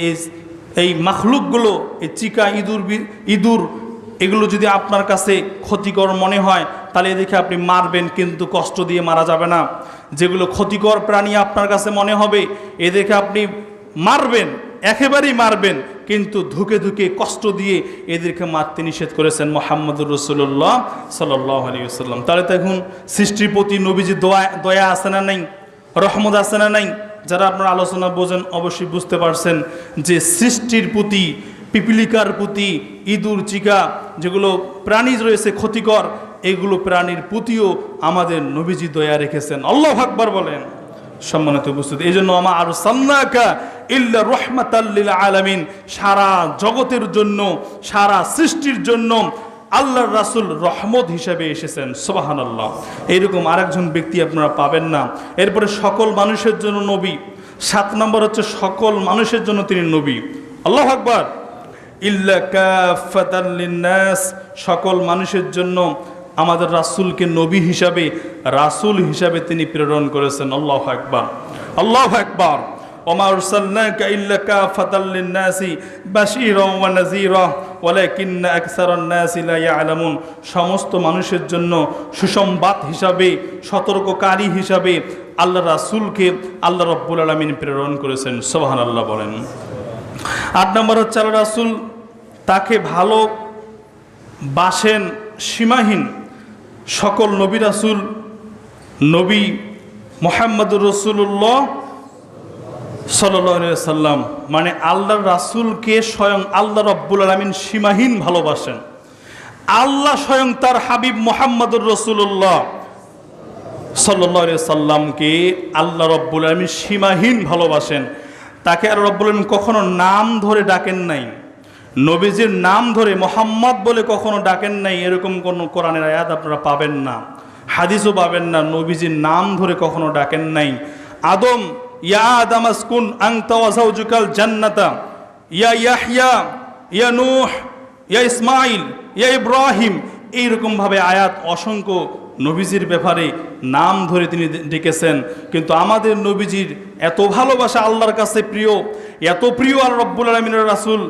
এই মাখলুকগুলো, এই চিকা, ইঁদুর এগুলো যদি আপনার কাছে ক্ষতিকর মনে হয়, তাহলে এদেরকে আপনি মারবেন, কিন্তু কষ্ট দিয়ে মারা যাবে না। যেগুলো ক্ষতিকর প্রাণী আপনার কাছে মনে হবে, এদেরকে আপনি মারবেন, একেবারেই মারবেন, কিন্তু ধুকে ধুকে কষ্ট দিয়ে এদেরকে মারতে নিষেধ করেছেন মুহাম্মদুর রাসূলুল্লাহ সাল্লাল্লাহু আলাইহি ওয়াসাল্লাম। তাহলে দেখুন সৃষ্টির প্রতি নবীজির দয়া আছে না নাই, রহমত আছে না নাই? যারা আপনার আলোচনা বোঝেন অবশ্যই বুঝতে পারছেন যে সৃষ্টির প্রতি, পিপিলিকার প্রতি, ইঁদুর, চিকা যেগুলো প্রাণী রয়েছে ক্ষতিকর, এগুলো প্রাণীর প্রতিও আমাদের নবীজি দয়া রেখেছেন। আল্লাহু আকবার বলেন। সম্মানিত উপস্থিতি, এই জন্য আমা আরসালনাকা ইল্লা রাহমাতাল লিল আলামিন, সারা জগতের জন্য, সারা সৃষ্টির জন্য আল্লাহর রাসূল রহমত হিসেবে এসেছেন। সুবহানাল্লাহ। এইরকম আরেকজন ব্যক্তি আপনারা পাবেন না। এরপরে সকল মানুষের জন্য নবী। 7 নম্বর হচ্ছে সকল মানুষের জন্য তিনি নবী। আল্লাহু আকবার। ইল্লা কাফাতাল লিন্নাস, সকল মানুষের জন্য আমাদের রাসূলকে নবী হিসাবে, রাসূল হিসাবে তিনি প্রেরণ করেছেন। আল্লাহু আকবার, আল্লাহু আকবার। ওমা আরসালনাকা ইল্লা কাফাতাল লিন্নাসি বাশীরান ওয়া নাযীরা ওয়ালাকিন্না আকসারান নাসি লা ইয়ালামুন, সমস্ত মানুষের জন্য সুসংবাদ হিসাবে, সতর্ককারী হিসাবে আল্লাহ রাসূলকে আল্লাহ রাব্বুল আলামিন প্রেরণ করেছেন। সুবহানাল্লাহ বলেন। 8 নম্বর হচ্ছে আল্লাহ রাসূল তাকে ভালোবাসেন সীমাহীন। সকল নবী রাসূল, নবী মুহাম্মদুর রাসূলুল্লাহ সাল্লাল্লাহু আলাইহি ওয়াসাল্লাম মানে আল্লাহর রাসূলকে স্বয়ং আল্লাহ রাব্বুল আলামিন সীমাহীন ভালোবাসেন। আল্লাহ স্বয়ং তার হাবিব মুহাম্মদুর রাসূলুল্লাহ সাল্লাল্লাহু আলাইহি ওয়াসাল্লামকে আল্লাহ রাব্বুল আলামিন সীমাহীন ভালোবাসেন। তাকে আর রব্বুল আলামিন কখনো নাম ধরে ডাকেন নাই, নবীজির নাম ধরে মুহাম্মদ বলে কখনো ডাকেন নাই। এরকম কোন কোরআনের আয়াত আপনারা পাবেন না, হাদিসও পাবেন না। নবীজির নাম ধরে কখনো ডাকেন নাই। আদম, ইয়া আদম আসকুন আনতা ওয়া যাওজুকাল জান্নাতা, ইয়া ইয়াহইয়া, ইয়া নূহ, ইয়া ইসমাঈল, ইয়া ইব্রাহিম, এইরকম ভাবে আয়াত অসংখ্য নবীজির ব্যাপারে নাম ধরে তিনি ডেকেছেন। কিন্তু আমাদের নবীজির এত ভালোবাসা আল্লাহর কাছে প্রিয়, এত প্রিয় আল্লাহ রাব্বুল আলামিনের রাসূল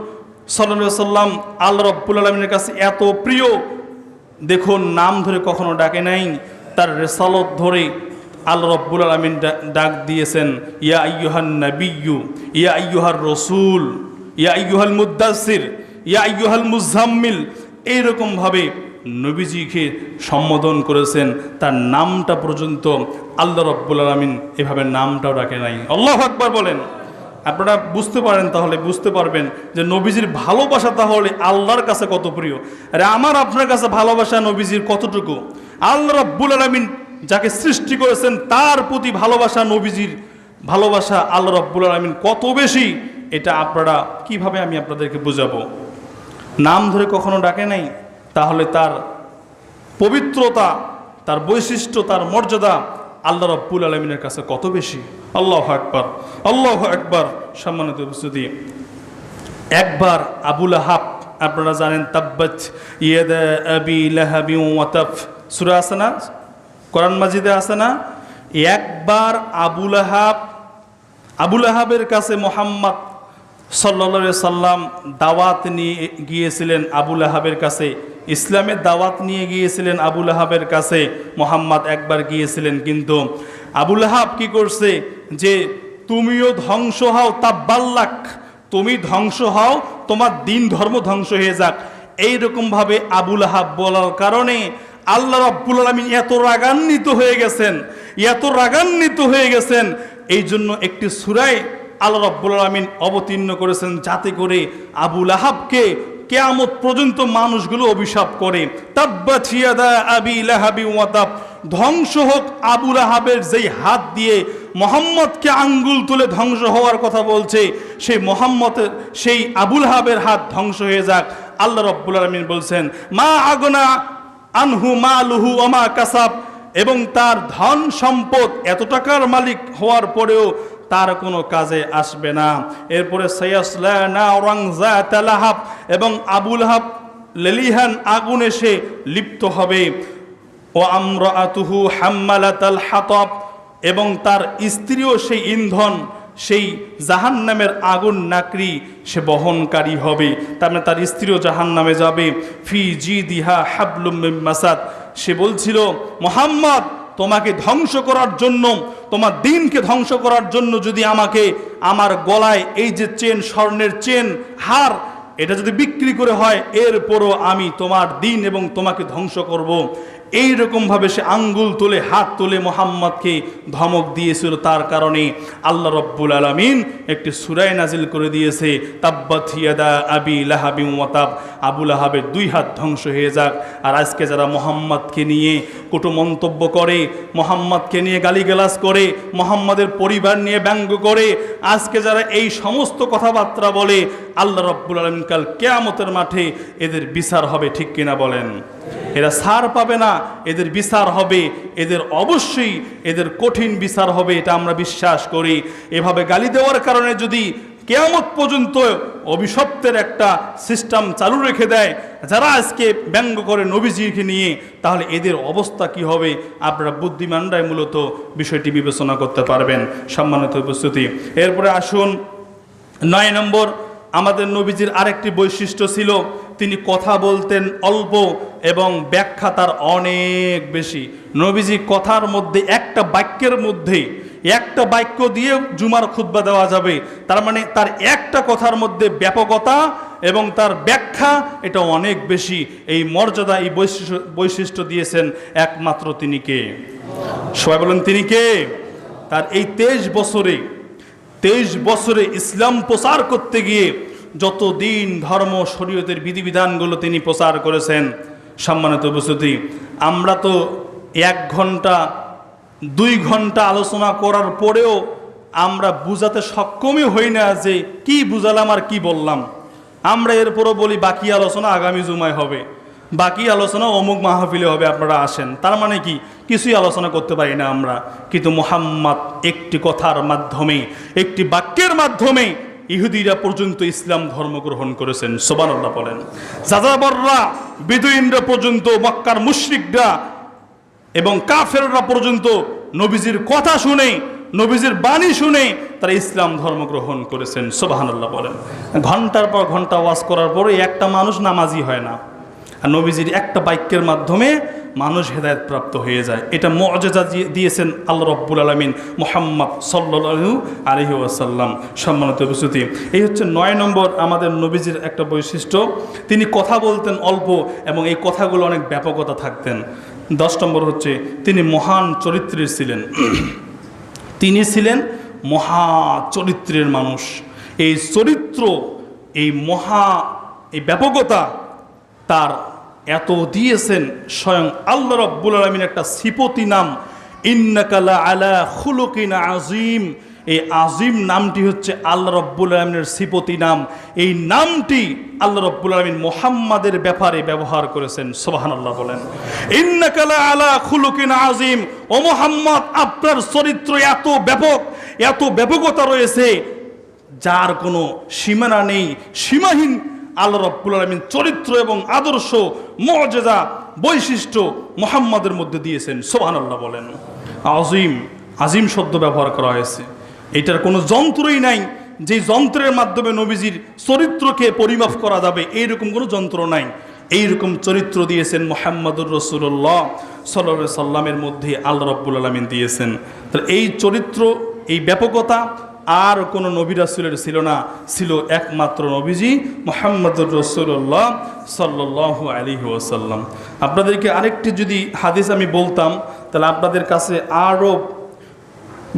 সাল্লাল্লাহু আলাইহি ওয়াসাল্লাম আল্লাহ রাব্বুল আলামিনের কাছে এত প্রিয়, দেখুন নাম ধরে কখনো ডাকে নাই। তার রিসালাত ধরে আল্লাহ রাব্বুল আলামিন ডাক দিয়েছেন, ইয়া আইয়ুহান নাবিয়্যু, ইয়া আইয়ুহার রাসূল, ইয়া আইয়ুহাল মুদ্দাসসির, ইয়া আইয়ুহাল মুজাম্মিল, এইরকম ভাবে নবীজিকে সম্বোধন করেছেন। তার নামটা পর্যন্ত আল্লাহ রাব্বুল আলামিন এভাবে নামটাও রাখে নাই। আল্লাহু আকবার বলেন। আপনারা বুঝতে পারেন, তাহলে বুঝতে পারবেন যে নবীজির ভালোবাসা তাহলে আল্লাহর কাছে কত প্রিয়। আরে আমার আপনার কাছে ভালোবাসা নবীজির কতটুকু? আল্লাহ রাব্বুল আলামিন যাকে সৃষ্টি করেছেন তার প্রতি ভালোবাসা, নবীজির ভালোবাসা আল্লাহ রাব্বুল আলামিন কত বেশি, এটা আপনারা কিভাবে আমি আপনাদেরকে বোঝাবো? নাম ধরে কখনো ডাকে নাই, তাহলে তার পবিত্রতা, তার বৈশিষ্ট্য, তার মর্যাদা আল্লাহ রাব্বুল আলামিনের কাছে কত বেশি। আল্লাহু আকবার, আল্লাহু আকবার। সম্মানিত উপস্থিতি, একবার আবু লাহাব, আপনারা জানেন তাব্বাত ইয়াদা আবি লাহাবি ওয়া তাব সূরা আছে না, কোরআন মাজিদে আছে না? একবার আবু লাহাবের কাছে মুহাম্মদ সাল্লাল্লাহু আলাইহি সাল্লাম দাওয়াত নিয়ে গিয়েছিলেন। আবু লাহাবের কাছে ইসলামের দাওয়াত নিয়ে গিয়েছিলেন, আবু লাহাবের কাছে মুহাম্মদ একবার গিয়েছিলেন। কিন্তু আবু লাহাব কি করছে, যে তুমিও ধ্বংস হও, তাব্বাল্লাক, তুমি ধ্বংস হও, তোমার দিন ধর্ম ধ্বংস হয়ে যাক, এইরকম ভাবে আবু লাহাব বলার কারণে আল্লাহ রাব্বুল আলামিন এত রাগান্বিত হয়ে গেছেন, এই জন্য একটি সূরায় আল্লাহ রাব্বুল আলামিন অবতীর্ণ করেছেন, যাতে করে আবু লাহাবকে কিয়ামত পর্যন্ত মানুষগুলো অভিশাপ করে, তাব্বাত ইয়াদা আবি লাহাবি ওয়া তাব, ধ্বংস হোক আবু লাহাবের যেই হাত দিয়ে মুহাম্মদকে আঙ্গুল তুলে ধ্বংস হওয়ার কথা বলছে, সেই আবু লাহাবের হাত ধ্বংস হয়ে যাক। আল্লাহ রাব্বুল আলামিন বলছেন, মা আগনা আনহু মালুহু ওয়া মা কাসাব, এবং তার ধন সম্পদ এত টাকার মালিক হওয়ার পরেও তার কোনো কাজে আসবে না। এরপরে সায়াসলা নারান যাতা লাহাব, এবং আবু লাহাব লেলিহান আগুনে সে লিপ্ত হবে। ও আমরাতুহু হাম্মালাতাল হাতাব, এবং তার স্ত্রীও সেই ইন্ধন, সেই জাহান্নামের আগুন নাকড়ি সে বহনকারী হবে। তার মানে তার স্ত্রীও জাহান্নামে যাবে। ফি জিদিহা হাবলুম মিন মাসাদ, সে বলছিল, মুহাম্মদ তোমাকে ধ্বংস করার জন্য, তোমার দিনকে ধ্বংস করার জন্য যদি আমাকে আমার গলায় এই যে চেন, স্বর্ণের চেন, হার, এটা যদি বিক্রি করে হয়, এরপরও আমি তোমার দিন এবং তোমাকে ধ্বংস করব। এইরকমভাবে সে আঙ্গুল তুলে, হাত তুলে মুহাম্মদকে ধমক দিয়েছিল। তার কারণে আল্লাহ রাব্বুল আলামিন একটি সূরা নাজিল করে দিয়েছে, তাব্বাত ইয়াদা আবি লাহাবি ওয়া তাব, আবু লাহাবের দুই হাত ধ্বংস হয়ে যাক। আর আজকে যারা মুহাম্মদকে নিয়ে কটু মন্তব্য করে, মুহাম্মদকে নিয়ে গালিগালাজ করে, মুহাম্মদের পরিবার নিয়ে ব্যঙ্গ করে, আজকে যারা এই সমস্ত কথাবার্তা বলে, আল্লাহ রাব্বুল আলামিন কাল কিয়ামতের মাঠে এদের বিচার হবে। ঠিক কিনা বলেন? এরা ছাড় পাবে না, এদের বিচার হবে, এদের অবশ্যই এদের কঠিন বিচার হবে, এটা আমরা বিশ্বাস করি। এভাবে গালি দেওয়ার কারণে যদি কিয়ামত পর্যন্ত অভিশপ্তের একটা সিস্টেম চালু রেখে দেয় যারা আজকে ব্যঙ্গ করে নবীজিকে নিয়ে, তাহলে এদের অবস্থা কি হবে আপনারা বুদ্ধিমানরাই মূলত বিষয়টি বিবেচনা করতে পারবেন। সম্মানিত উপস্থিতি, এরপরে আসুন 9 নম্বর, আমাদের নবীজির আরেকটি বৈশিষ্ট্য ছিল, তিনি কথা বলতেন অল্প এবং ব্যাখ্যা তার অনেক বেশি। নবীজি কথার মধ্যে, একটা বাক্যের মধ্যে, একটা বাক্য দিয়ে জুমার খুতবা দেওয়া যাবে। তার মানে তার একটা কথার মধ্যে ব্যাপকতা এবং তার ব্যাখ্যা এটা অনেক বেশি। এই মর্যাদা, এই বৈশিষ্ট্য দিয়েছেন একমাত্র তিনি কে? সবাই বলেন তিনি কে? তার এই 23 বছরে ইসলাম প্রচার করতে গিয়ে যত দিন ধর্ম শরীয়তের বিধিবিধানগুলো তিনি প্রচার করেছেন। সম্মানিত উপস্থিতি, আমরা তো 1 ঘন্টা 2 ঘন্টা আলোচনা করার পরেও আমরা বুঝাতে সক্ষমই হই না যে কি বুঝালাম আর কি বললাম। আমরা এরপরও বলি বাকি আলোচনা আগামী জুমায় হবে, বাকি আলোচনা অমুক মাহফিলে হবে, আপনারা আসেন। তার মানে কি কিছুই আলোচনা করতে পারি না আমরা। কিন্তু মুহাম্মদ একটি কথার মাধ্যমে, একটি বাক্যের মাধ্যমে ইহুদিরা পর্যন্ত ইসলাম ধর্ম গ্রহণ করেছেন। সুবহানাল্লাহ বলেন। যাযাবররা, বেদুইনরা পর্যন্ত, মক্কার মুশরিকরা এবং কাফেররা পর্যন্ত নবীজির কথা শুনে, নবীজির বাণী শুনে তারা ইসলাম ধর্ম গ্রহণ করেছেন। সুবহানাল্লাহ বলেন। ঘন্টার পর ঘন্টা ওয়াজ করার পরে একটা মানুষ নামাজি হয় না, আর নবীজির একটা বাক্যের মাধ্যমে মানুষ হেদায়েত প্রাপ্ত হয়ে যায়। এটা মুআজিজা দিয়েছেন আল্লাহ রাব্বুল আলামিন মুহাম্মদ সাল্লাল্লাহু আলাইহি ওয়াসাল্লাম। সম্মানিত উপস্থিতি, এই হচ্ছে 9 নম্বর আমাদের নবীজির একটা বৈশিষ্ট্য। তিনি কথা বলতেন অল্প এবং এই কথাগুলো অনেক ব্যাপকতা থাকতেন। 10 নম্বর হচ্ছে তিনি মহান চরিত্রের ছিলেন। তিনি ছিলেন মহা চরিত্রের মানুষ। এই চরিত্র, এই এই ব্যাপকতা তার এত দিয়েছেন স্বয়ং আল্লাহ রাব্বুল আলামিন একটা সিফতি নাম, ইন্নাকা লা আলা খুলুকিন আযীম। এই আজিম নামটি হচ্ছে আল্লাহ রাব্বুল আলামিনের সিফতি নাম। এই নামটি আল্লাহ রাব্বুল আলামিন মুহাম্মাদের ব্যাপারে ব্যবহার করেছেন। সুবহানাল্লাহ বলেন। ইন্নাকা লা আলা খুলুকিন আযীম, ও মুহাম্মদ আপনার চরিত্র এত ব্যাপক, এত ব্যাপকতা রয়েছে যার কোনো সীমানা নেই, সীমাহীন আল্লাহ রাব্বুল আলামিন চরিত্র এবং আদর্শ, মুআজিজা, বৈশিষ্ট্য মুহাম্মাদের মধ্যে দিয়েছেন। সুবহানাল্লাহ বলেন। আজিম, আজিম শব্দ ব্যবহার করা হয়েছে। এটার কোনো যন্ত্রই নাই যে যন্ত্রের মাধ্যমে নবীজির চরিত্রকে পরিমাপ করা যাবে, এইরকম কোনো যন্ত্র নাই। এইরকম চরিত্র দিয়েছেন মুহাম্মাদুর রাসূলুল্লাহ সাল্লাল্লাহু আলাইহি সাল্লামের মধ্যে আল্লাহ রাব্বুল আলামিন দিয়েছেন। তাহলে এই চরিত্র, এই ব্যাপকতা আর কোনো নবী রাসূলের ছিল না, ছিল একমাত্র নবীজি মুহাম্মাদুর রাসূলুল্লাহ সাল্লাল্লাহু আলাইহি ওয়াসাল্লাম। আপনাদেরকে আরেকটি যদি হাদিস আমি বলতাম তাহলে আপনাদের কাছে আরও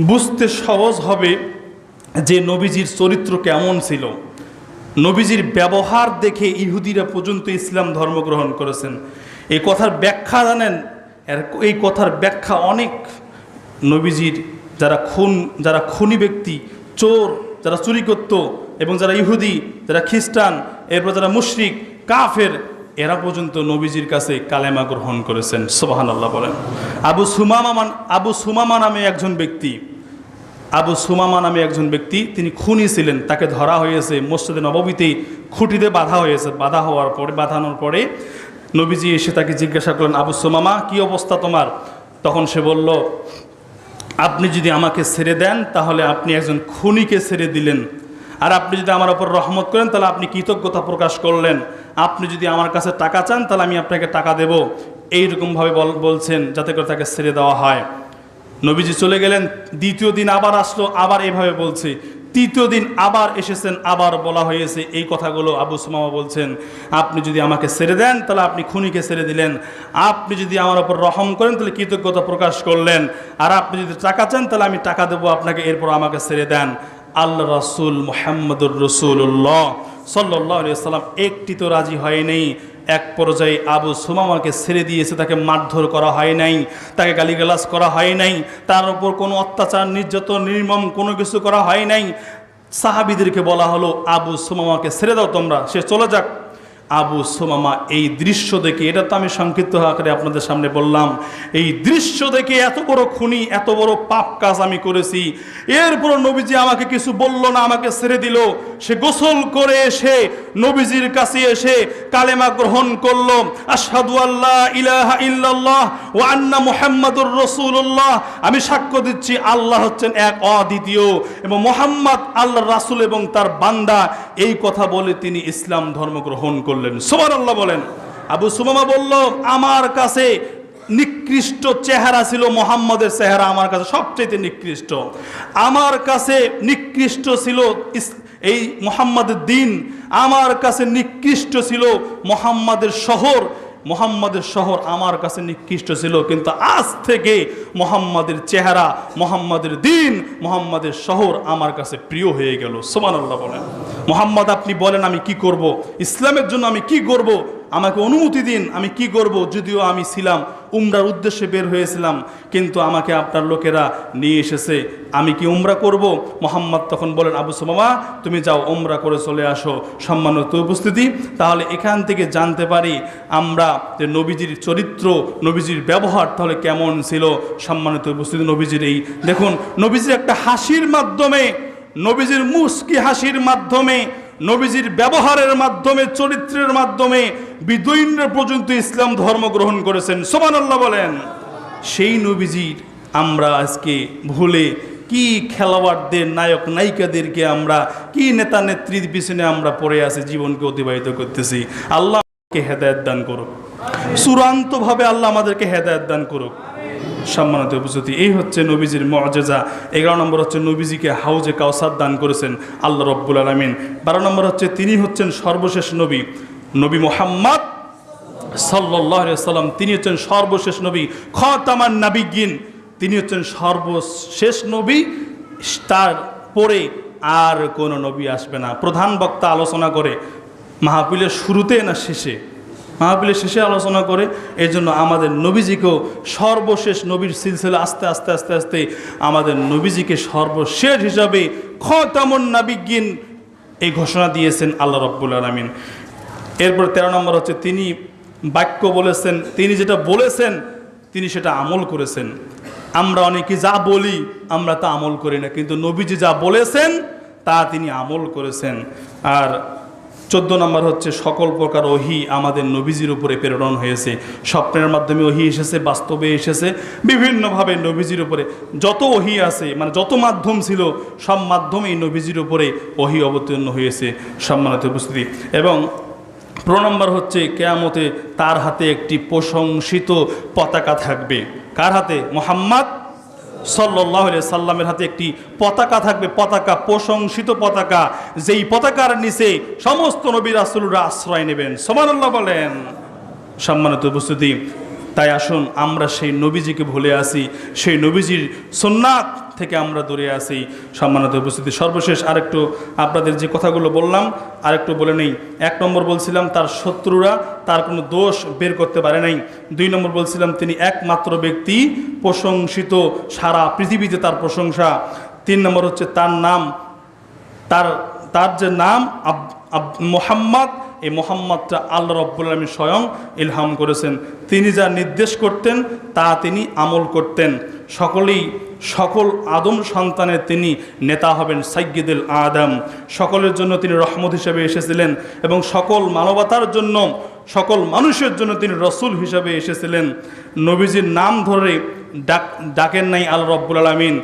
বুঝতে সহজ হবে যে নবীজির চরিত্র কেমন ছিল। নবীজির ব্যবহার দেখে ইহুদিরা পর্যন্ত ইসলাম ধর্ম গ্রহণ করেছেন। এই কথার ব্যাখ্যা জানেন? এই কথার ব্যাখ্যা অনেক। নবীজির যারা খুনি ব্যক্তি, চোর, যারা চুরি করত, এবং যারা ইহুদি, যারা খ্রিস্টান, এরপর যারা মুশরিক, কাফের, এরা পর্যন্ত নবীজির কাছে কালেমা গ্রহণ করেছেন। সুবহানাল্লাহ বলেন। আবু সুমামা নামে একজন ব্যক্তি তিনি খুনি ছিলেন। তাকে ধরা হয়েছে মসজিদে নববীতে, খুঁটিতে বাঁধানোর পরে নবীজি এসে তাকে জিজ্ঞাসা করলেন, আবু সুমামা কি অবস্থা তোমার? তখন সে বলল, আপনি যদি আমাকে ছেড়ে দেন তাহলে আপনি একজন খুনিকে ছেড়ে দিলেন, আর আপনি যদি আমার ওপর রহমত করেন তাহলে আপনি কৃতজ্ঞতা প্রকাশ করলেন, আপনি যদি আমার কাছে টাকা চান তাহলে আমি আপনাকে টাকা দেব। এইরকমভাবে বলছেন যাতে করে তাকে ছেড়ে দেওয়া হয়। নবীজি চলে গেলেন। দ্বিতীয় দিন আবার আসলো, আবার এইভাবে বলছে। তৃতীয় দিন আবার এসেছেন, আবার বলা হয়েছে এই কথাগুলো। আবু সুমামা বলছেন, আপনি যদি আমাকে ছেড়ে দেন তাহলে আপনি খুনিকে ছেড়ে দিলেন, আপনি যদি আমার ওপর রহম করেন তাহলে কৃতজ্ঞতা প্রকাশ করলেন, আর আপনি যদি টাকা চান তাহলে আমি টাকা দেবো আপনাকে, এরপর আমাকে ছেড়ে দেন। আল্লাহ রাসূল মুহাম্মাদুর রাসূলুল্লাহ সাল্লাল্লাহু আলাইহি ওয়াসাল্লাম একটি তো রাজি হয়নি। এক পর্যায়ে আবু সুমামাকে ছেড়ে দিয়েছে। তাকে মারধর করা হয় নাই, তাকে গালিগালাজ করা হয় নাই, তার উপর কোনো অত্যাচার, নির্যাতন, নির্মম কোনো কিছু করা হয় নাই। সাহাবীদেরকে বলা হলো, আবু সুমামাকে ছেড়ে দাও তোমরা, সে চলে যাক। আবু সুমামা এই দৃশ্য দেখে, এটা তো আমি সংক্ষিপ্ত আকারে আপনাদের সামনে বললাম, এই দৃশ্য দেখে এত বড় খুনি, এত বড় পাপ কাজ আমি করেছি, এরপর নবীজি আমাকে কিছু বলল না, আমাকে ছেড়ে দিল। সে গোসল করে এসে নবীজির কাছে এসে কালেমা গ্রহণ করলো, আশহাদু আল্লা ইলাহা ইল্লাল্লাহ ওয়া আন্না মুহাম্মাদুর রাসূলুল্লাহ, আমি সাক্ষ্য দিচ্ছি আল্লাহ হচ্ছেন এক, অদ্বিতীয়, এবং মুহাম্মদ আল্লাহর রাসূল এবং তার বান্দা। এই কথা বলে তিনি ইসলাম ধর্ম গ্রহণ করলেন। সুবহানাল্লাহ বলেন। আবু সুমামা বলল, আমার কাছে নিকৃষ্ট চেহারা ছিল মুহাম্মদের চেহারা, আমার কাছে সবচেয়ে নিকৃষ্ট। আমার কাছে নিকৃষ্ট ছিল এই মুহাম্মাদের দিন, আমার কাছে নিকৃষ্ট ছিল মুহাম্মাদের শহর আমার কাছে নিকৃষ্ট ছিল। কিন্তু আজ থেকে মুহাম্মাদের চেহারা, মুহাম্মাদের দিন, মুহাম্মাদের শহর আমার কাছে প্রিয় হয়ে গেল। সুবহানাল্লাহ বলেন। মুহাম্মদ আপনি বলেন আমি কি করব, ইসলামের জন্য আমি কি করব, আমাকে অনুমতি দিন, আমি কি করব। যদিও আমি ছিলাম উমরার উদ্দেশ্যে বের হয়েছিলাম, কিন্তু আমাকে আপনার লোকেরা নিয়ে এসেছে, আমি কি উমরা করব? মুহাম্মদ তখন বলেন, আবু সুমামা তুমি যাও উমরা করে চলে আসো। সম্মানিত উপস্থিতি, তাহলে এখান থেকে জানতে পারি আমরা যে নবীজির চরিত্র, নবীজির ব্যবহার তাহলে কেমন ছিল। সম্মানিত উপস্থিতি, নবীজির এই দেখুন, নবীজির একটা হাসির মাধ্যমে, নবীজির মুস্কি হাসির মাধ্যমে, নবীজির ব্যবহারের মাধ্যমে, চরিত্রের মাধ্যমে বিদয়ীনরা পর্যন্ত ইসলাম ধর্ম গ্রহণ করেছেন। সুবহানাল্লাহ বলেন। সেই নবীজির আমরা আজকে ভুলে কি খেলোয়াড়দের, নায়ক নায়িকাদেরকে আমরা, কি নেতা নেত্রীর পিছনে আমরা পড়ে আছি, জীবনকে অতিবাহিত করতেছি। আল্লাহ আমাদেরকে হেদায়েত দান করুক, চূড়ান্তভাবে আল্লাহ আমাদেরকে হেদায়েত দান করুক। সম্মানিত উপস্থিতি, এই হচ্ছে নবীজির মুআজিজা। 11 নম্বর হচ্ছে নবীজিকে হাউজে কাউসার দান করেছেন আল্লাহ রাব্বুল আলামিন। 12 নম্বর হচ্ছে তিনি হচ্ছেন সর্বশেষ নবী, নবী মুহাম্মদ সাল্লাল্লাহু আলাইহি ওয়াসাল্লাম। তিনি হচ্ছেন সর্বশেষ নবী, খাতামান নাবিয়্যিন। তিনি হচ্ছেন সর্বশেষ নবী, তার পরে আর কোনো নবী আসবে না। প্রধান বক্তা আলোচনা করে মাহফিলের শুরুতে না শেষে, মাহফিলের শেষে আলোচনা করে। এই জন্য আমাদের নবীজিকেও সর্বশেষ নবীর সিলসিলা আস্তে আস্তে আস্তে আস্তে আমাদের নবীজিকে সর্বশেষ হিসাবে খতামুন নাবিয়্যিন এই ঘোষণা দিয়েছেন আল্লাহ রাব্বুল আলামিন। এরপর 13 নম্বর হচ্ছে তিনি বাক্য বলেছেন, তিনি যেটা বলেছেন তিনি সেটা আমল করেছেন। আমরা অনেকে যা বলি আমরা তা আমল করি না, কিন্তু নবীজি যা বলেছেন তা তিনি আমল করেছেন। আর 14 নম্বর হচ্ছে সকল প্রকার ওহী আমাদের নবীজির উপরে প্রেরণ হয়েছে। স্বপ্নের মাধ্যমে ওহী এসেছে, বাস্তবে এসেছে, বিভিন্নভাবে নবীজির উপরে যত ওহী আছে, মানে যত মাধ্যম ছিল সব মাধ্যমেই নবীজির উপরে ওহী অবতীর্ণ হয়েছে। সম্মানিত উপস্থিতি, এবং 15 নম্বর হচ্ছে কিয়ামতে তার হাতে একটি প্রশংসিত পতাকা থাকবে। কার হাতে? মুহাম্মদ সাল্লাল্লাহু আলাইহি সাল্লামের হাতে একটি পতাকা থাকবে, পতাকা, প্রশংসিত পতাকা, যেই পতাকার নিচে সমস্ত নবী রাসূলরা আশ্রয় নেবেন। সুবহানাল্লাহ বলেন। সম্মানিত উপস্থিতি, তাই আসুন আমরা সেই নবীজিকে ভুলে আসি, সেই নবীজির সুন্নাত থেকে আমরা দূরে আসি। সম্মানিত উপস্থিতি, সর্বশেষ আরেকটু আপনাদের যে কথাগুলো বললাম আরেকটু বলে নেই। 1 নম্বর বলছিলাম তার শত্রুরা তার কোনো দোষ বের করতে পারে নাই। 2 নম্বর বলছিলাম তিনি একমাত্র ব্যক্তি, প্রশংসিত, সারা পৃথিবীতে তার প্রশংসা। 3 নম্বর হচ্ছে তার নাম, তার যে নাম মুহাম্মদ, এই মুহাম্মদটা আল্লাহ রাব্বুল আলামিন স্বয়ং ইলহাম করেছেন। তিনি যা নির্দেশ করতেন তা তিনি আমল করতেন। সকল আদম সন্তানের তিনি নেতা হবেন, সাইয়্যিদুল আদম। সকলের জন্য তিনি রহমত হিসেবে এসেছিলেন এবং সকল মানবতার জন্য, সকল মানুষের জন্য তিনি রসুল হিসেবে এসেছিলেন। নবীজির নাম ধরে ডাকেন নাই আল্লাহ রাব্বুল আলামিন,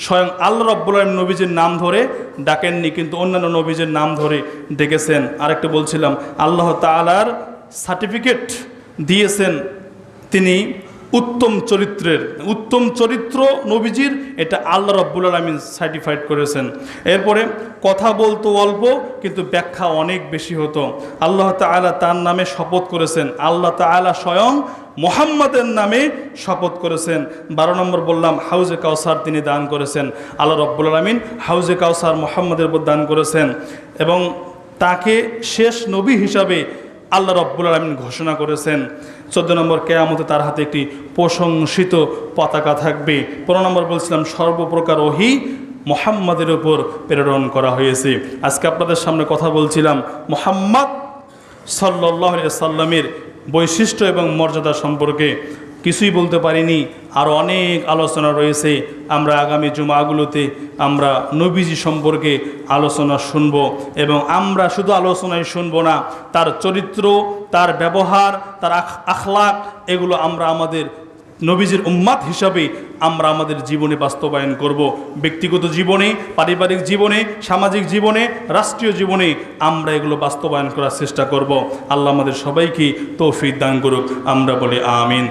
স্বয়ং আল্লাহ রাব্বুল আলামিন নবীজির নাম ধরে ডাকেননি, কিন্তু অন্যান্য নবীজির নাম ধরে ডেকেছেন। আরেকটা বলছিলাম আল্লাহ তাআলার সার্টিফিকেট দিয়েছেন তিনি উত্তম চরিত্রের, উত্তম চরিত্র নবীজির, এটা আল্লাহ রাব্বুল আলামিন সার্টিফাইড করেছেন। এরপরে কথা বলতো অল্প কিন্তু ব্যাখ্যা অনেক বেশি হতো। আল্লাহ তাআলা তার নামে শপথ করেছেন, আল্লাহ তাআলা স্বয়ং মুহাম্মাদের নামে শপথ করেছেন। 12 নম্বর বললাম হাউজে কাউসার তিনি দান করেছেন, আল্লাহ রাব্বুল আলামিন হাউজে কাউসার মুহাম্মাদের উপর দান করেছেন এবং তাকে শেষ নবী হিসাবে আল্লাহ রাব্বুল আলামিন ঘোষণা করেছেন। 14 নম্বর কিয়ামতে তার হাতে একটি প্রশংসিত পতাকা থাকবে। 15 নম্বর বলছিলাম সর্বপ্রকার ওহী মুহাম্মাদের উপর প্রেরণ করা হয়েছে। আজকে আপনাদের সামনে কথা বলছিলাম মুহাম্মদ সাল্লাল্লাহু আলাইহি সাল্লামের বৈশিষ্ট্য এবং মর্যাদা সম্পর্কে, কিছুই বলতে পারিনি, আরও অনেক আলোচনা রয়েছে। আমরা আগামী জুমাগুলোতে আমরা নবীজি সম্পর্কে আলোচনা শুনব এবং আমরা শুধু আলোচনায় শুনব না, তার চরিত্র, তার ব্যবহার, তার আখলাক, এগুলো আমরা আমাদের নবীজির উম্মাত হিসাবে আমরা আমাদের জীবনে বাস্তবায়ন করব। ব্যক্তিগত জীবনে, পারিবারিক জীবনে, সামাজিক জীবনে, রাষ্ট্রীয় জীবনে আমরা এগুলো বাস্তবায়ন করার চেষ্টা করব। আল্লাহ আমাদের সবাইকে তৌফিক দান করুক। আমরা বলি আমিন।